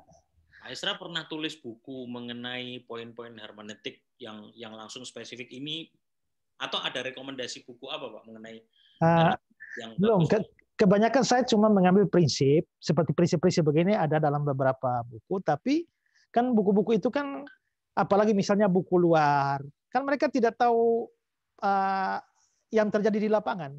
Pak Esra pernah tulis buku mengenai poin-poin hermeneutik yang langsung spesifik ini, atau ada rekomendasi buku apa Pak mengenai yang belum. Kebanyakan saya cuma mengambil prinsip, seperti prinsip-prinsip begini ada dalam beberapa buku, tapi kan buku-buku itu kan, apalagi misalnya buku luar, kan mereka tidak tahu yang terjadi di lapangan.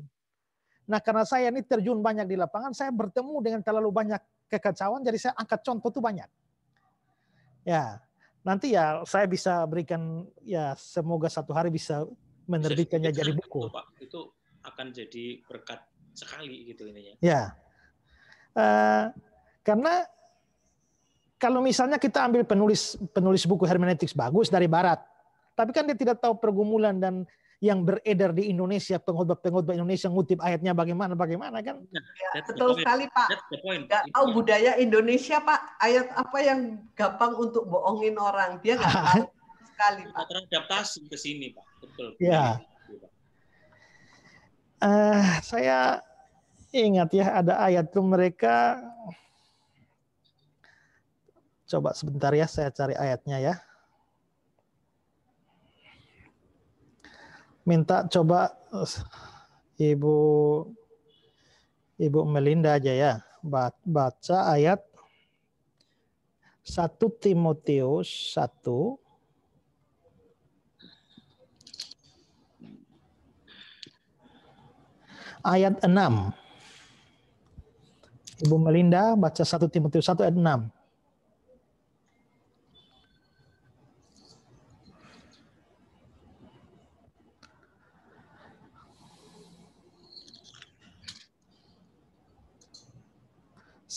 Nah, karena saya ini terjun banyak di lapangan, saya bertemu dengan terlalu banyak kekacauan, jadi saya angkat contoh tuh banyak. Ya, nanti ya saya bisa berikan, ya semoga satu hari bisa menerbitkannya jadi buku. Pak, itu akan jadi berkat sekali gitu ininya. Ya, karena kalau misalnya kita ambil penulis buku hermeneutik bagus dari Barat, tapi kan dia tidak tahu pergumulan dan yang beredar di Indonesia, pengkhotbah Indonesia ngutip ayatnya bagaimana kan? Ya, betul sekali Pak. Nggak tahu budaya Indonesia Pak, ayat apa yang gampang untuk bohongin orang, dia nggak tahu sekali Pak. Teradaptasi ke sini Pak, betul. Ya. Saya ingat ya ada ayat tuh mereka. Coba sebentar ya, saya cari ayatnya ya. Minta coba Ibu Melinda aja ya, baca ayat 1 Timotius 1 ayat 6. Ibu Melinda baca 1 Timotius 1 ayat 6.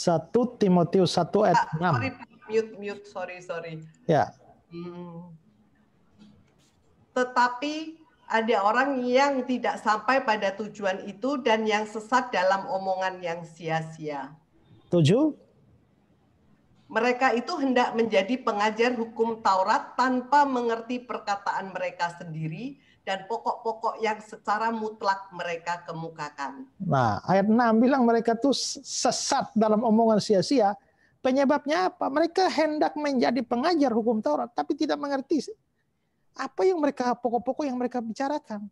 Satu Timotius 1 ayat 6. Sorry. Ya. Tetapi ada orang yang tidak sampai pada tujuan itu dan yang sesat dalam omongan yang sia-sia. 7. Mereka itu hendak menjadi pengajar hukum Taurat tanpa mengerti perkataan mereka sendiri dan pokok-pokok yang secara mutlak mereka kemukakan. Nah, ayat 6 bilang mereka tuh sesat dalam omongan sia-sia. Penyebabnya apa? Mereka hendak menjadi pengajar hukum Taurat, tapi tidak mengerti apa yang mereka, pokok-pokok yang mereka bicarakan.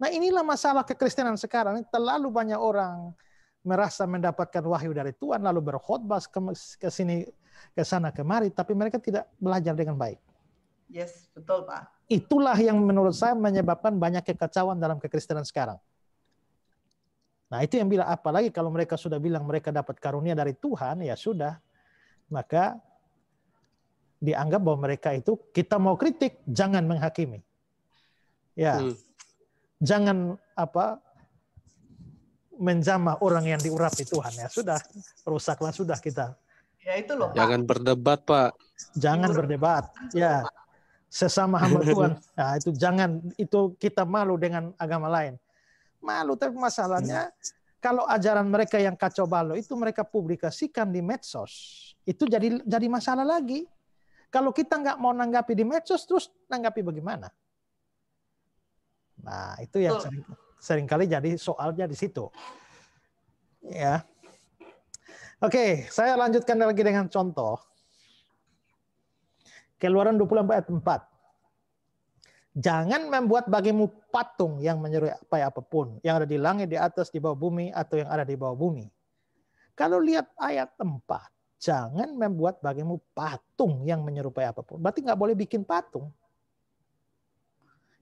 Nah, inilah masalah kekristenan sekarang. Terlalu banyak orang merasa mendapatkan wahyu dari Tuhan, lalu berkhotbah ke sini, ke sana, kemari, tapi mereka tidak belajar dengan baik. Yes, betul Pak. Itulah yang menurut saya menyebabkan banyak kekacauan dalam kekristenan sekarang. Nah, itu yang bilang, apalagi kalau mereka sudah bilang mereka dapat karunia dari Tuhan, ya sudah. Maka dianggap bahwa mereka itu, kita mau kritik, jangan menghakimi. Ya, jangan menjamah orang yang diurapi Tuhan. Ya sudah, rusaklah sudah kita. Ya itu loh, Pak. Jangan berdebat, Pak. Jangan berdebat. Ya, sesama hamba Tuhan. Nah, itu jangan, itu kita malu dengan agama lain. Malu, tapi masalahnya kalau ajaran mereka yang kacau balau itu mereka publikasikan di medsos, itu jadi masalah lagi. Kalau kita nggak mau nanggapi di medsos, terus nanggapi bagaimana? Nah, itu yang seringkali jadi soalnya di situ. Ya. Oke, saya lanjutkan lagi dengan contoh. Keluaran 24 ayat 4. Jangan membuat bagimu patung yang menyerupai apapun, yang ada di langit, di atas, di bawah bumi, atau yang ada di bawah bumi. Kalau lihat ayat 4, jangan membuat bagimu patung yang menyerupai apapun. Berarti nggak boleh bikin patung.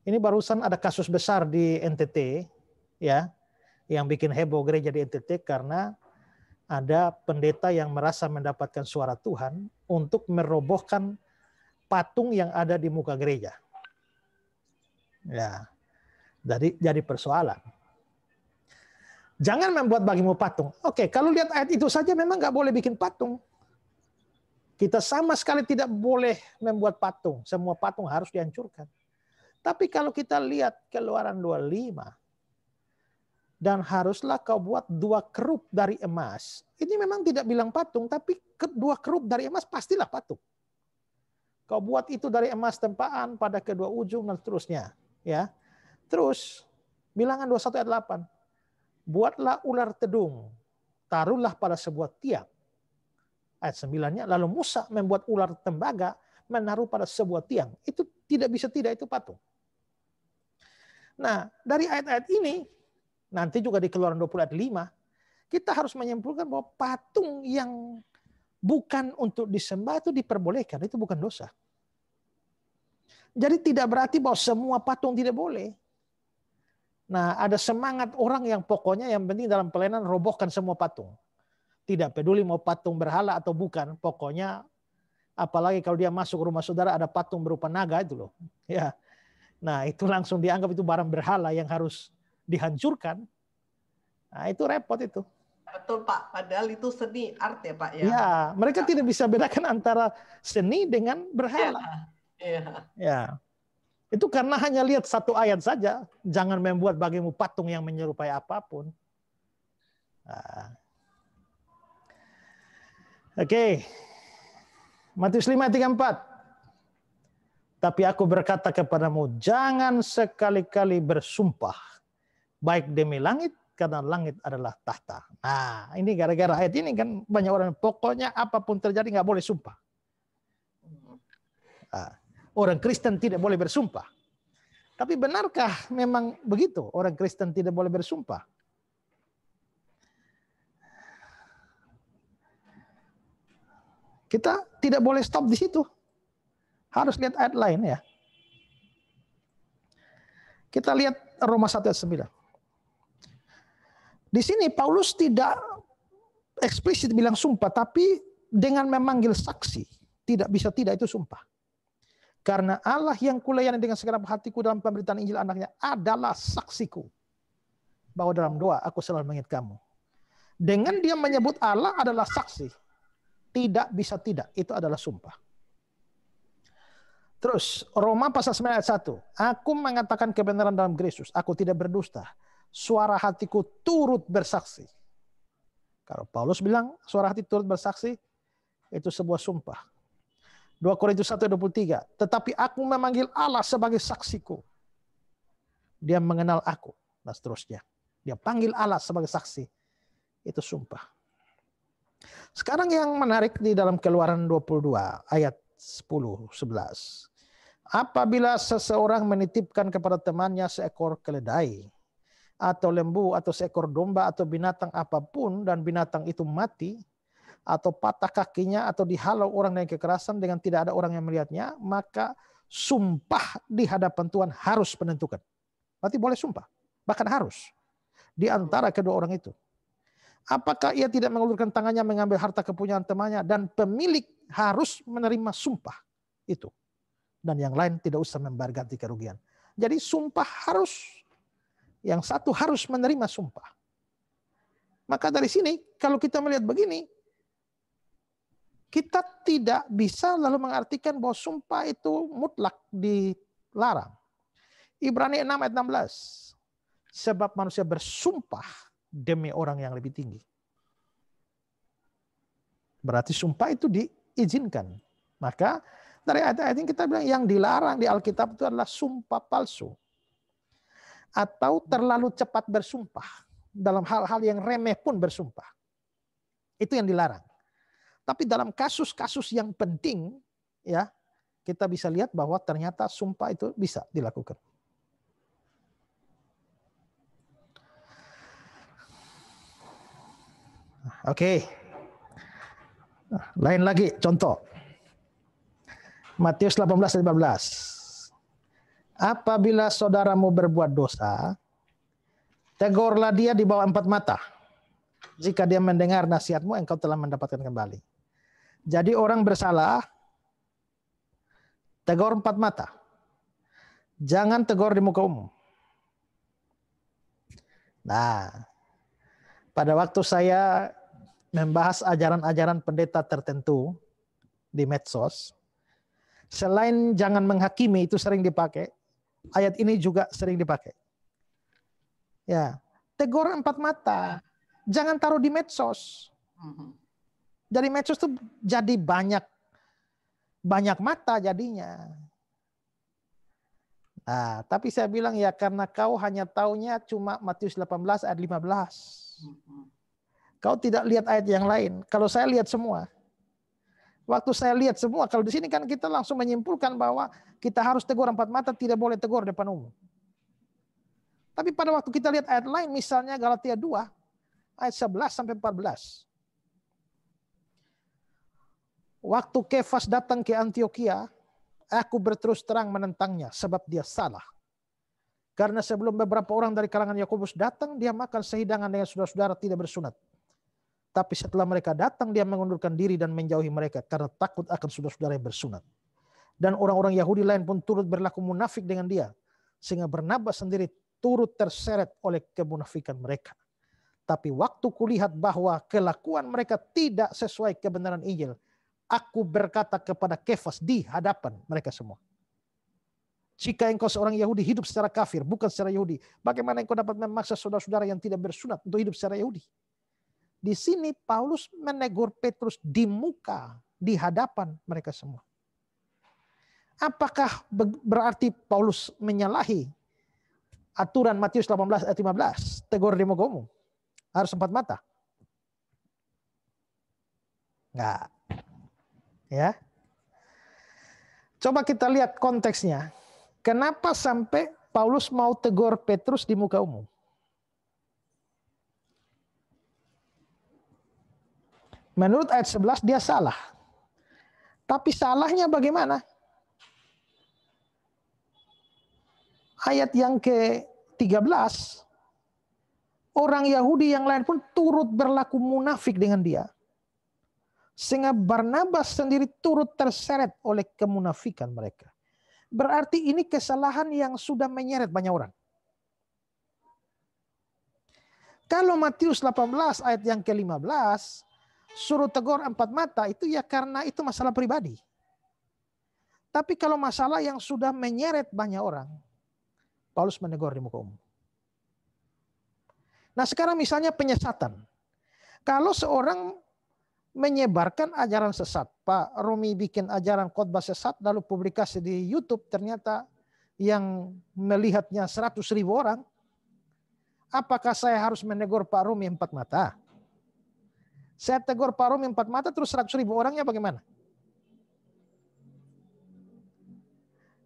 Ini barusan ada kasus besar di NTT, ya, yang bikin heboh gereja di NTT karena ada pendeta yang merasa mendapatkan suara Tuhan untuk merobohkan patung yang ada di muka gereja. Ya, jadi persoalan. Jangan membuat bagimu patung. Oke, kalau lihat ayat itu saja memang nggak boleh bikin patung. Kita sama sekali tidak boleh membuat patung. Semua patung harus dihancurkan. Tapi kalau kita lihat Keluaran 25, dan haruslah kau buat 2 kerup dari emas. Ini memang tidak bilang patung, tapi 2 kerup dari emas pastilah patung. Kau buat itu dari emas tempaan pada kedua ujung dan seterusnya. Ya, terus bilangan 21 ayat 8. Buatlah ular tedung, taruhlah pada sebuah tiang. Ayat 9-nya, lalu Musa membuat ular tembaga, menaruh pada sebuah tiang. Itu tidak bisa tidak, itu patung. Nah, dari ayat-ayat ini, nanti juga di Keluaran 20 ayat 5, kita harus menyimpulkan bahwa patung yang bukan untuk disembah itu diperbolehkan, itu bukan dosa. Jadi tidak berarti bahwa semua patung tidak boleh. Nah, ada semangat orang yang pokoknya yang penting dalam pelayanan robohkan semua patung. Tidak peduli mau patung berhala atau bukan, pokoknya apalagi kalau dia masuk rumah saudara ada patung berupa naga itu loh. Ya. Nah, itu langsung dianggap itu barang berhala yang harus dihancurkan. Nah, itu repot itu. Betul, Pak. Padahal itu seni art ya, Pak ya. Ya, mereka tidak bisa bedakan antara seni dengan berhala. Iya. Ya, itu karena hanya lihat satu ayat saja. Jangan membuat bagimu patung yang menyerupai apapun. Nah. Oke, Matius 5:34. Tapi aku berkata kepadamu, jangan sekali-kali bersumpah, baik demi langit, karena langit adalah tahta. Nah, ini gara-gara ayat ini kan banyak orang, pokoknya apapun terjadi nggak boleh sumpah. Nah, orang Kristen tidak boleh bersumpah. Tapi benarkah memang begitu? Orang Kristen tidak boleh bersumpah? Kita tidak boleh stop di situ. Harus lihat ayat lain ya. Kita lihat Roma 1 ayat 9. Di sini Paulus tidak eksplisit bilang sumpah, tapi dengan memanggil saksi. Tidak bisa tidak, itu sumpah. Karena Allah yang kulayani dengan segenap hatiku dalam pemberitaan Injil anaknya adalah saksiku. Bahwa dalam doa aku selalu mengingat kamu. Dengan dia menyebut Allah adalah saksi. Tidak bisa tidak, itu adalah sumpah. Terus Roma pasal 9 ayat 1. Aku mengatakan kebenaran dalam Kristus. Aku tidak berdusta. Suara hatiku turut bersaksi. Kalau Paulus bilang suara hati turut bersaksi, itu sebuah sumpah. 2 Korintus 1:23. Tetapi aku memanggil Allah sebagai saksiku. Dia mengenal aku. Dan seterusnya. Dia panggil Allah sebagai saksi. Itu sumpah. Sekarang yang menarik di dalam Keluaran 22 ayat 10-11. Apabila seseorang menitipkan kepada temannya seekor keledai atau lembu atau seekor domba atau binatang apapun dan binatang itu mati atau patah kakinya atau dihalau orang dengan kekerasan dengan tidak ada orang yang melihatnya, maka sumpah di hadapan Tuhan harus menentukan. Berarti boleh sumpah, bahkan harus di antara kedua orang itu. Apakah ia tidak mengulurkan tangannya mengambil harta kepunyaan temannya, dan pemilik harus menerima sumpah. itu. Dan yang lain tidak usah membayar ganti kerugian. Jadi sumpah harus, yang satu harus menerima sumpah. Maka dari sini kalau kita melihat begini, kita tidak bisa lalu mengartikan bahwa sumpah itu mutlak dilarang. Ibrani 6 ayat 16. Sebab manusia bersumpah demi orang yang lebih tinggi. Berarti sumpah itu diizinkan. Maka dari ayat-ayat ini kita bilang yang dilarang di Alkitab itu adalah sumpah palsu. Atau terlalu cepat bersumpah. Dalam hal-hal yang remeh pun bersumpah. Itu yang dilarang. Tapi dalam kasus-kasus yang penting, ya kita bisa lihat bahwa ternyata sumpah itu bisa dilakukan. Oke. Lain lagi contoh. Matius 18:15. Apabila saudaramu berbuat dosa, tegurlah dia di bawah 4 mata. Jika dia mendengar nasihatmu, engkau telah mendapatkan kembali. Jadi orang bersalah, tegur 4 mata. Jangan tegur di muka umum. Nah, pada waktu saya membahas ajaran-ajaran pendeta tertentu di medsos, selain jangan menghakimi itu sering dipakai, ayat ini juga sering dipakai. Ya, tegur 4 mata. Jangan taruh di medsos. Dari medsos itu jadi banyak mata jadinya. Nah, tapi saya bilang ya karena kau hanya taunya cuma Matius 18 ayat 15. Kau tidak lihat ayat yang lain. Kalau saya lihat semua. Waktu saya lihat semua, kalau di sini kan kita langsung menyimpulkan bahwa kita harus tegur 4 mata, tidak boleh tegur depan umum. Tapi pada waktu kita lihat ayat lain, misalnya Galatia 2 ayat 11 sampai 14. Waktu Kefas datang ke Antioquia, aku berterus terang menentangnya sebab dia salah. Karena sebelum beberapa orang dari kalangan Yakobus datang, dia makan sehidangan dengan saudara-saudara tidak bersunat. Tapi setelah mereka datang, dia mengundurkan diri dan menjauhi mereka karena takut akan saudara-saudara yang bersunat. Dan orang-orang Yahudi lain pun turut berlaku munafik dengan dia. Sehingga Barnabas sendiri turut terseret oleh kemunafikan mereka. Tapi waktu kulihat bahwa kelakuan mereka tidak sesuai kebenaran Injil, aku berkata kepada Kefas di hadapan mereka semua. Jika engkau seorang Yahudi hidup secara kafir, bukan secara Yahudi, bagaimana engkau dapat memaksa saudara-saudara yang tidak bersunat untuk hidup secara Yahudi? Di sini Paulus menegur Petrus di muka, di hadapan mereka semua. Apakah berarti Paulus menyalahi aturan Matius 18 ayat 15? Tegur di muka umum. Harus 4 mata? Enggak. Ya. Coba kita lihat konteksnya. Kenapa sampai Paulus mau tegur Petrus di muka umum? Menurut ayat 11 dia salah. Tapi salahnya bagaimana? Ayat yang ke-13, orang Yahudi yang lain pun turut berlaku munafik dengan dia. Sehingga Barnabas sendiri turut terseret oleh kemunafikan mereka. Berarti ini kesalahan yang sudah menyeret banyak orang. Kalau Matius 18 ayat yang ke-15, suruh tegur 4 mata, itu ya karena itu masalah pribadi. Tapi kalau masalah yang sudah menyeret banyak orang, Paulus menegur di muka umum. Nah sekarang misalnya penyesatan. Kalau seorang menyebarkan ajaran sesat, Pak Romi bikin ajaran khotbah sesat lalu publikasi di YouTube, ternyata yang melihatnya 100.000 orang, apakah saya harus menegur Pak Romi 4 mata? Saya tegur Pak Romi 4 mata terus 100.000 orangnya bagaimana?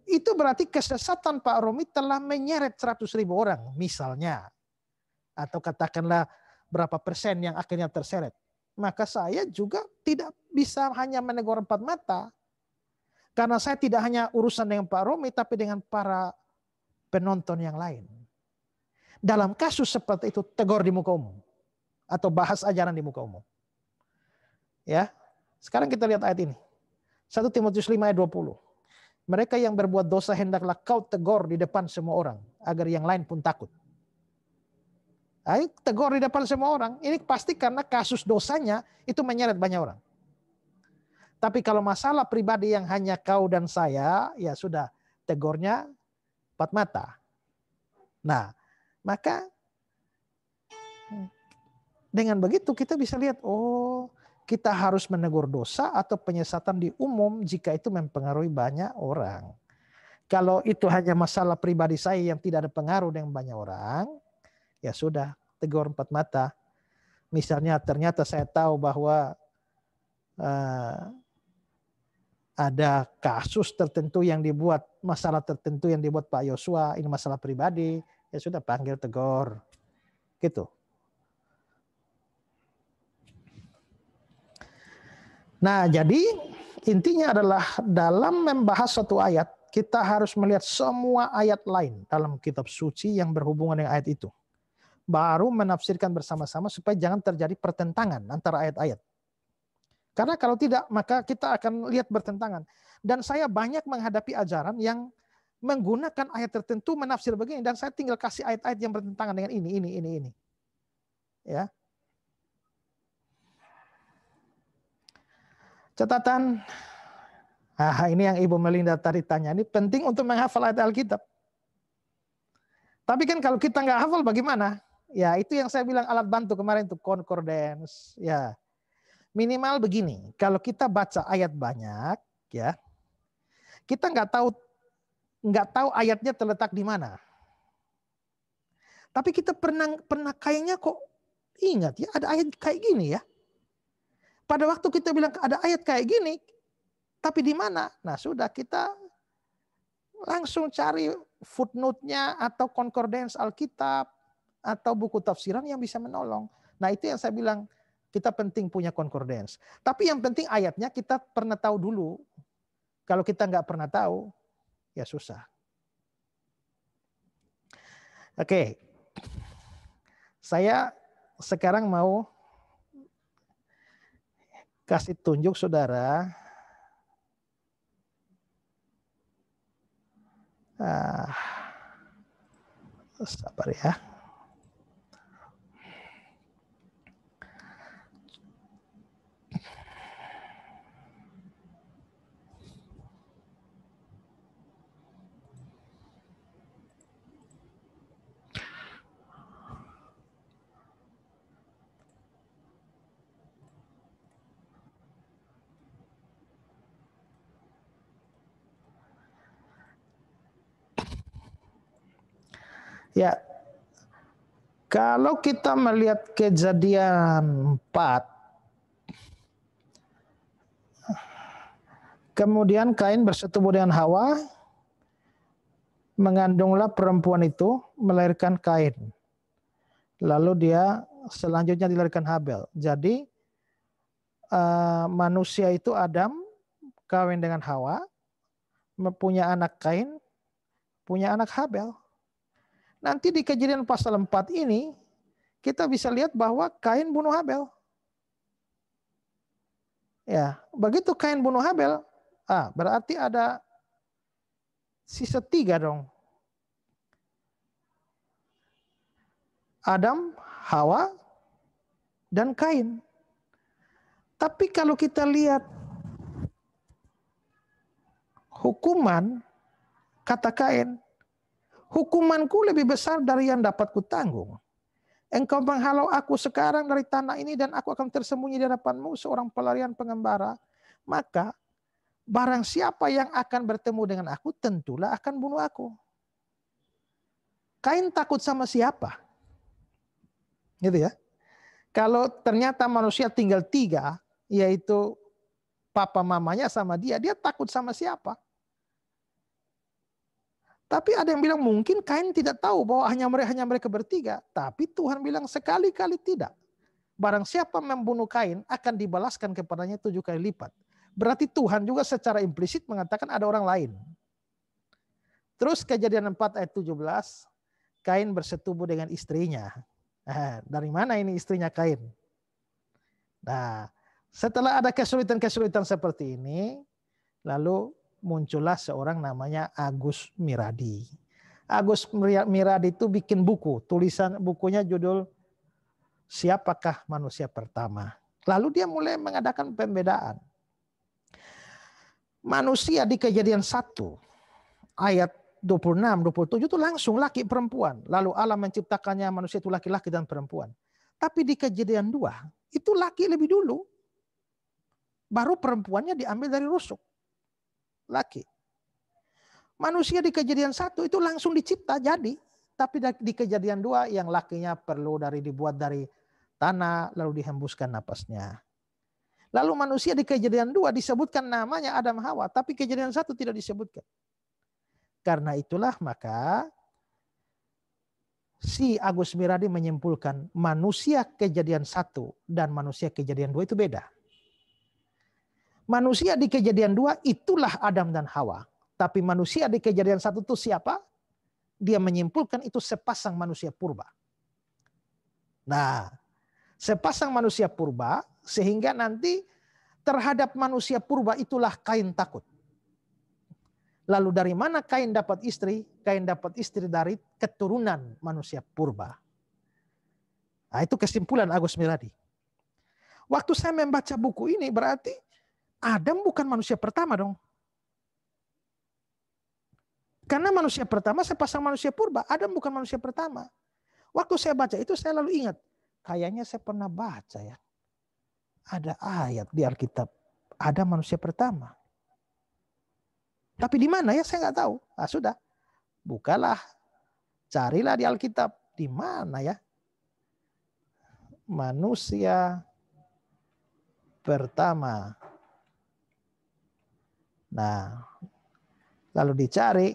Itu berarti kesesatan Pak Romi telah menyeret 100.000 orang misalnya. Atau katakanlah berapa persen yang akhirnya terseret. Maka saya juga tidak bisa hanya menegur 4 mata. Karena saya tidak hanya urusan dengan Pak Romi, tapi dengan para penonton yang lain. Dalam kasus seperti itu, tegur di muka umum. Atau bahas ajaran di muka umum. Ya, sekarang kita lihat ayat ini. 1 Timotius 5 ayat 20. Mereka yang berbuat dosa hendaklah kau tegur di depan semua orang, agar yang lain pun takut. Ayo tegur di depan semua orang. Ini pasti karena kasus dosanya itu menyeret banyak orang. Tapi kalau masalah pribadi yang hanya kau dan saya, ya sudah, tegurnya empat mata. Nah, maka dengan begitu kita bisa lihat, oh, kita harus menegur dosa atau penyesatan di umum jika itu mempengaruhi banyak orang. Kalau itu hanya masalah pribadi saya yang tidak ada pengaruh dengan banyak orang, ya sudah, tegur empat mata. Misalnya ternyata saya tahu bahwa ada kasus tertentu yang dibuat, masalah tertentu yang dibuat Pak Yosua, ini masalah pribadi, ya sudah panggil tegur. Gitu. Nah, jadi intinya adalah dalam membahas satu ayat, kita harus melihat semua ayat lain dalam kitab suci yang berhubungan dengan ayat itu. Baru menafsirkan bersama-sama supaya jangan terjadi pertentangan antara ayat-ayat. Karena kalau tidak, maka kita akan lihat bertentangan. Dan saya banyak menghadapi ajaran yang menggunakan ayat tertentu menafsir begini, dan saya tinggal kasih ayat-ayat yang bertentangan dengan ini. Ya. Catatan, ini yang Ibu Melinda tadi tanya, ini penting untuk menghafal ayat Alkitab. Tapi kan kalau kita nggak hafal bagaimana? Ya itu yang saya bilang alat bantu kemarin itu concordance. Ya. Minimal begini, kalau kita baca ayat banyak, ya, kita nggak tahu ayatnya terletak di mana. Tapi kita pernah kayaknya kok ingat ya ada ayat kayak gini ya. Pada waktu kita bilang ada ayat kayak gini, tapi di mana? Nah sudah kita langsung cari footnote-nya atau concordance Alkitab atau buku tafsiran yang bisa menolong. Nah itu yang saya bilang. Kita penting punya concordance. Tapi yang penting ayatnya kita pernah tahu dulu. Kalau kita nggak pernah tahu, ya susah. Oke. Saya sekarang mau kasih tunjuk saudara. Sabar ya. Ya, kalau kita melihat Kejadian 4, kemudian Kain bersetubuh dengan Hawa, mengandunglah perempuan itu, melahirkan Kain. Lalu dia selanjutnya dilahirkan Habel. Jadi manusia itu Adam, kawin dengan Hawa, punya anak Kain, punya anak Habel. Nanti di Kejadian pasal 4 ini, kita bisa lihat bahwa Kain bunuh Habel. Ya, begitu Kain bunuh Habel, berarti ada sisa 3 dong. Adam, Hawa, dan Kain. Tapi kalau kita lihat hukuman, kata Kain, hukumanku lebih besar dari yang dapat kutanggung. Engkau menghalau aku sekarang dari tanah ini dan aku akan tersembunyi di hadapanmu seorang pelarian pengembara. Maka barang siapa yang akan bertemu dengan aku tentulah akan bunuh aku. Kain takut sama siapa? Gitu ya. Kalau ternyata manusia tinggal 3, yaitu papa mamanya sama dia takut sama siapa? Tapi ada yang bilang mungkin Kain tidak tahu bahwa hanya mereka bertiga. Tapi Tuhan bilang sekali-kali tidak. Barang siapa membunuh Kain akan dibalaskan kepadanya 7 kali lipat. Berarti Tuhan juga secara implisit mengatakan ada orang lain. Terus Kejadian 4 ayat 17, Kain bersetubuh dengan istrinya. Nah, dari mana ini istrinya Kain? Nah, setelah ada kesulitan-kesulitan seperti ini, lalu muncullah seorang namanya Agus Miradi. Agus Miradi itu bikin buku, tulisan bukunya judul Siapakah Manusia Pertama. Lalu dia mulai mengadakan pembedaan. Manusia di Kejadian 1 ayat 26, 27 itu langsung laki perempuan. Lalu Allah menciptakannya manusia itu laki-laki dan perempuan. Tapi di Kejadian 2 itu laki lebih dulu. Baru perempuannya diambil dari rusuk. Laki. Manusia di Kejadian 1 itu langsung dicipta jadi. Tapi di Kejadian 2 yang lakinya perlu dibuat dari tanah lalu dihembuskan napasnya. Lalu manusia di Kejadian 2 disebutkan namanya Adam Hawa. Tapi Kejadian 1 tidak disebutkan. Karena itulah maka si Agus Miradi menyimpulkan manusia Kejadian 1 dan manusia Kejadian 2 itu beda. Manusia di Kejadian 2 itulah Adam dan Hawa. Tapi manusia di Kejadian 1 itu siapa? Dia menyimpulkan itu sepasang manusia purba. Nah, sepasang manusia purba sehingga nanti terhadap manusia purba itulah Kain takut. Lalu dari mana Kain dapat istri? Kain dapat istri dari keturunan manusia purba. Nah, itu kesimpulan Agus Miradi. Waktu saya membaca buku ini berarti Adam bukan manusia pertama dong. Karena manusia pertama sepasang manusia purba. Adam bukan manusia pertama. Waktu saya baca itu saya lalu ingat. Kayaknya saya pernah baca ya. Ada ayat di Alkitab. Ada manusia pertama. Tapi di mana ya saya nggak tahu. Nah, sudah. Bukalah. Carilah di Alkitab. Di mana ya? Manusia pertama. Nah, lalu dicari.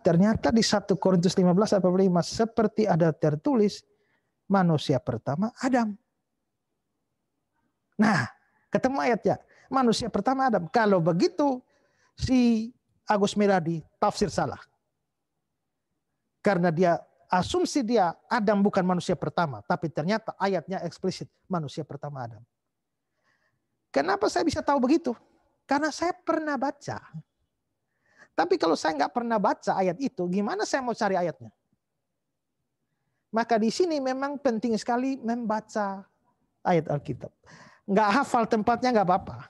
Ternyata di 1 Korintus 15 ayat 5 seperti ada tertulis manusia pertama Adam. Nah, ketemu ayatnya. Manusia pertama Adam. Kalau begitu si Agus Miradi tafsir salah. Karena dia asumsi dia Adam bukan manusia pertama, tapi ternyata ayatnya eksplisit manusia pertama Adam. Kenapa saya bisa tahu begitu? Karena saya pernah baca. Tapi kalau saya nggak pernah baca ayat itu, gimana saya mau cari ayatnya? Maka di sini memang penting sekali membaca ayat Alkitab. Nggak hafal tempatnya nggak apa-apa.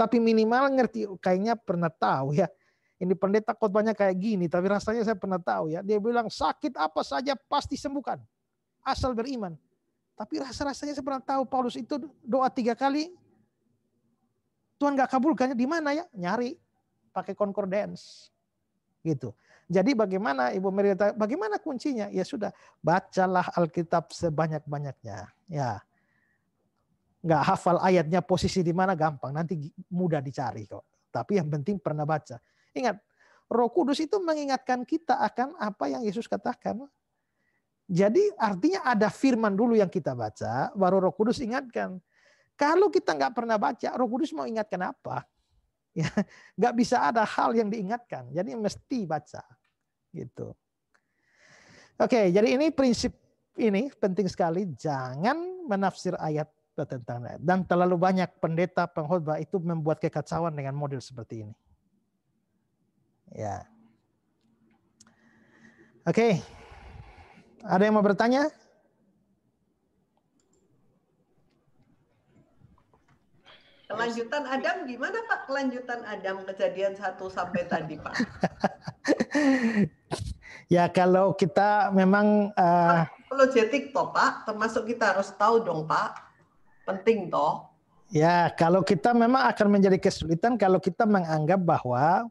Tapi minimal ngerti, kayaknya pernah tahu ya. Ini pendeta khotbahnya kayak gini, tapi rasanya saya pernah tahu ya. Dia bilang sakit apa saja pasti sembuhkan. Asal beriman. Tapi rasa-rasanya saya pernah tahu Paulus itu doa 3 kali. Tuhan nggak kabulkannya di mana ya? Nyari. Pakai concordance. Gitu. Jadi bagaimana Ibu Merita, bagaimana kuncinya? Ya sudah, bacalah Alkitab sebanyak-banyaknya. Ya. Nggak hafal ayatnya posisi di mana gampang, nanti mudah dicari kok. Tapi yang penting pernah baca. Ingat, Roh Kudus itu mengingatkan kita akan apa yang Yesus katakan. Jadi artinya ada firman dulu yang kita baca, baru Roh Kudus ingatkan. Kalau kita nggak pernah baca, Roh Kudus mau ingatkan apa? Ya, nggak bisa ada hal yang diingatkan. Jadi mesti baca, gitu. Oke, jadi ini prinsip ini penting sekali. Jangan menafsir ayat tentang ayat. Dan terlalu banyak pendeta pengkhotbah itu membuat kekacauan dengan model seperti ini. Ya. Oke. Ada yang mau bertanya? Kelanjutan Adam gimana Pak? Kelanjutan Adam Kejadian 1 sampai tadi Pak. Ya kalau kita memang apologetik toh Pak, termasuk kita harus tahu dong Pak. Penting toh. Ya kalau kita memang akan menjadi kesulitan kalau kita menganggap bahwa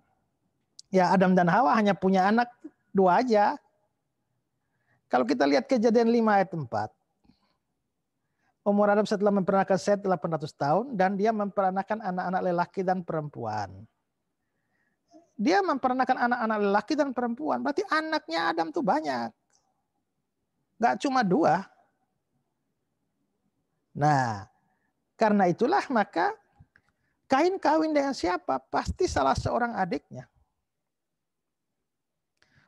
ya Adam dan Hawa hanya punya anak 2 aja. Kalau kita lihat Kejadian 5 ayat 4. Umur Adam setelah memperanakan Set 800 tahun dan dia memperanakan anak-anak lelaki dan perempuan. Dia memperanakan anak-anak lelaki dan perempuan. Berarti anaknya Adam tuh banyak. Gak cuma 2. Nah, karena itulah maka Kain kawin dengan siapa? Pasti salah seorang adiknya.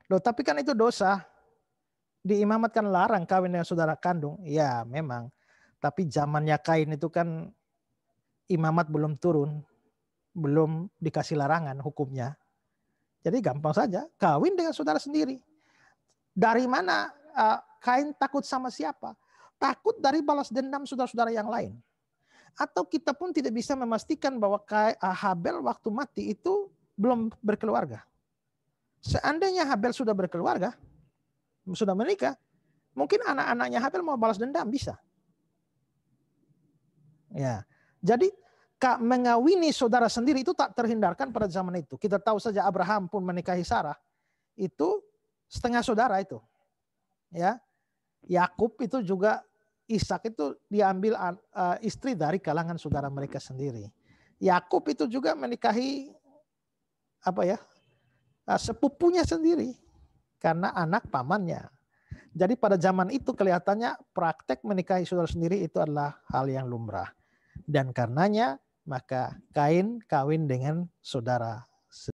Loh, tapi kan itu dosa. Di imamat kan larang kawin dengan saudara kandung. Ya, memang. Tapi zamannya Kain itu kan imamat belum turun, belum dikasih larangan hukumnya. Jadi gampang saja, kawin dengan saudara sendiri. Dari mana Kain takut sama siapa? Takut dari balas dendam saudara-saudara yang lain. Atau kita pun tidak bisa memastikan bahwa Habel waktu mati itu belum berkeluarga. Seandainya Habel sudah berkeluarga, sudah menikah, mungkin anak-anaknya Habel mau balas dendam, bisa. Ya, jadi mengawini saudara sendiri itu tak terhindarkan pada zaman itu. Kita tahu saja Abraham pun menikahi Sarah, itu setengah saudara itu. Ya, Yakub itu juga, Ishak itu diambil istri dari kalangan saudara mereka sendiri. Yakub itu juga menikahi sepupunya sendiri karena anak pamannya. Jadi pada zaman itu kelihatannya praktek menikahi saudara sendiri itu adalah hal yang lumrah. Dan karenanya maka Kain kawin dengan saudara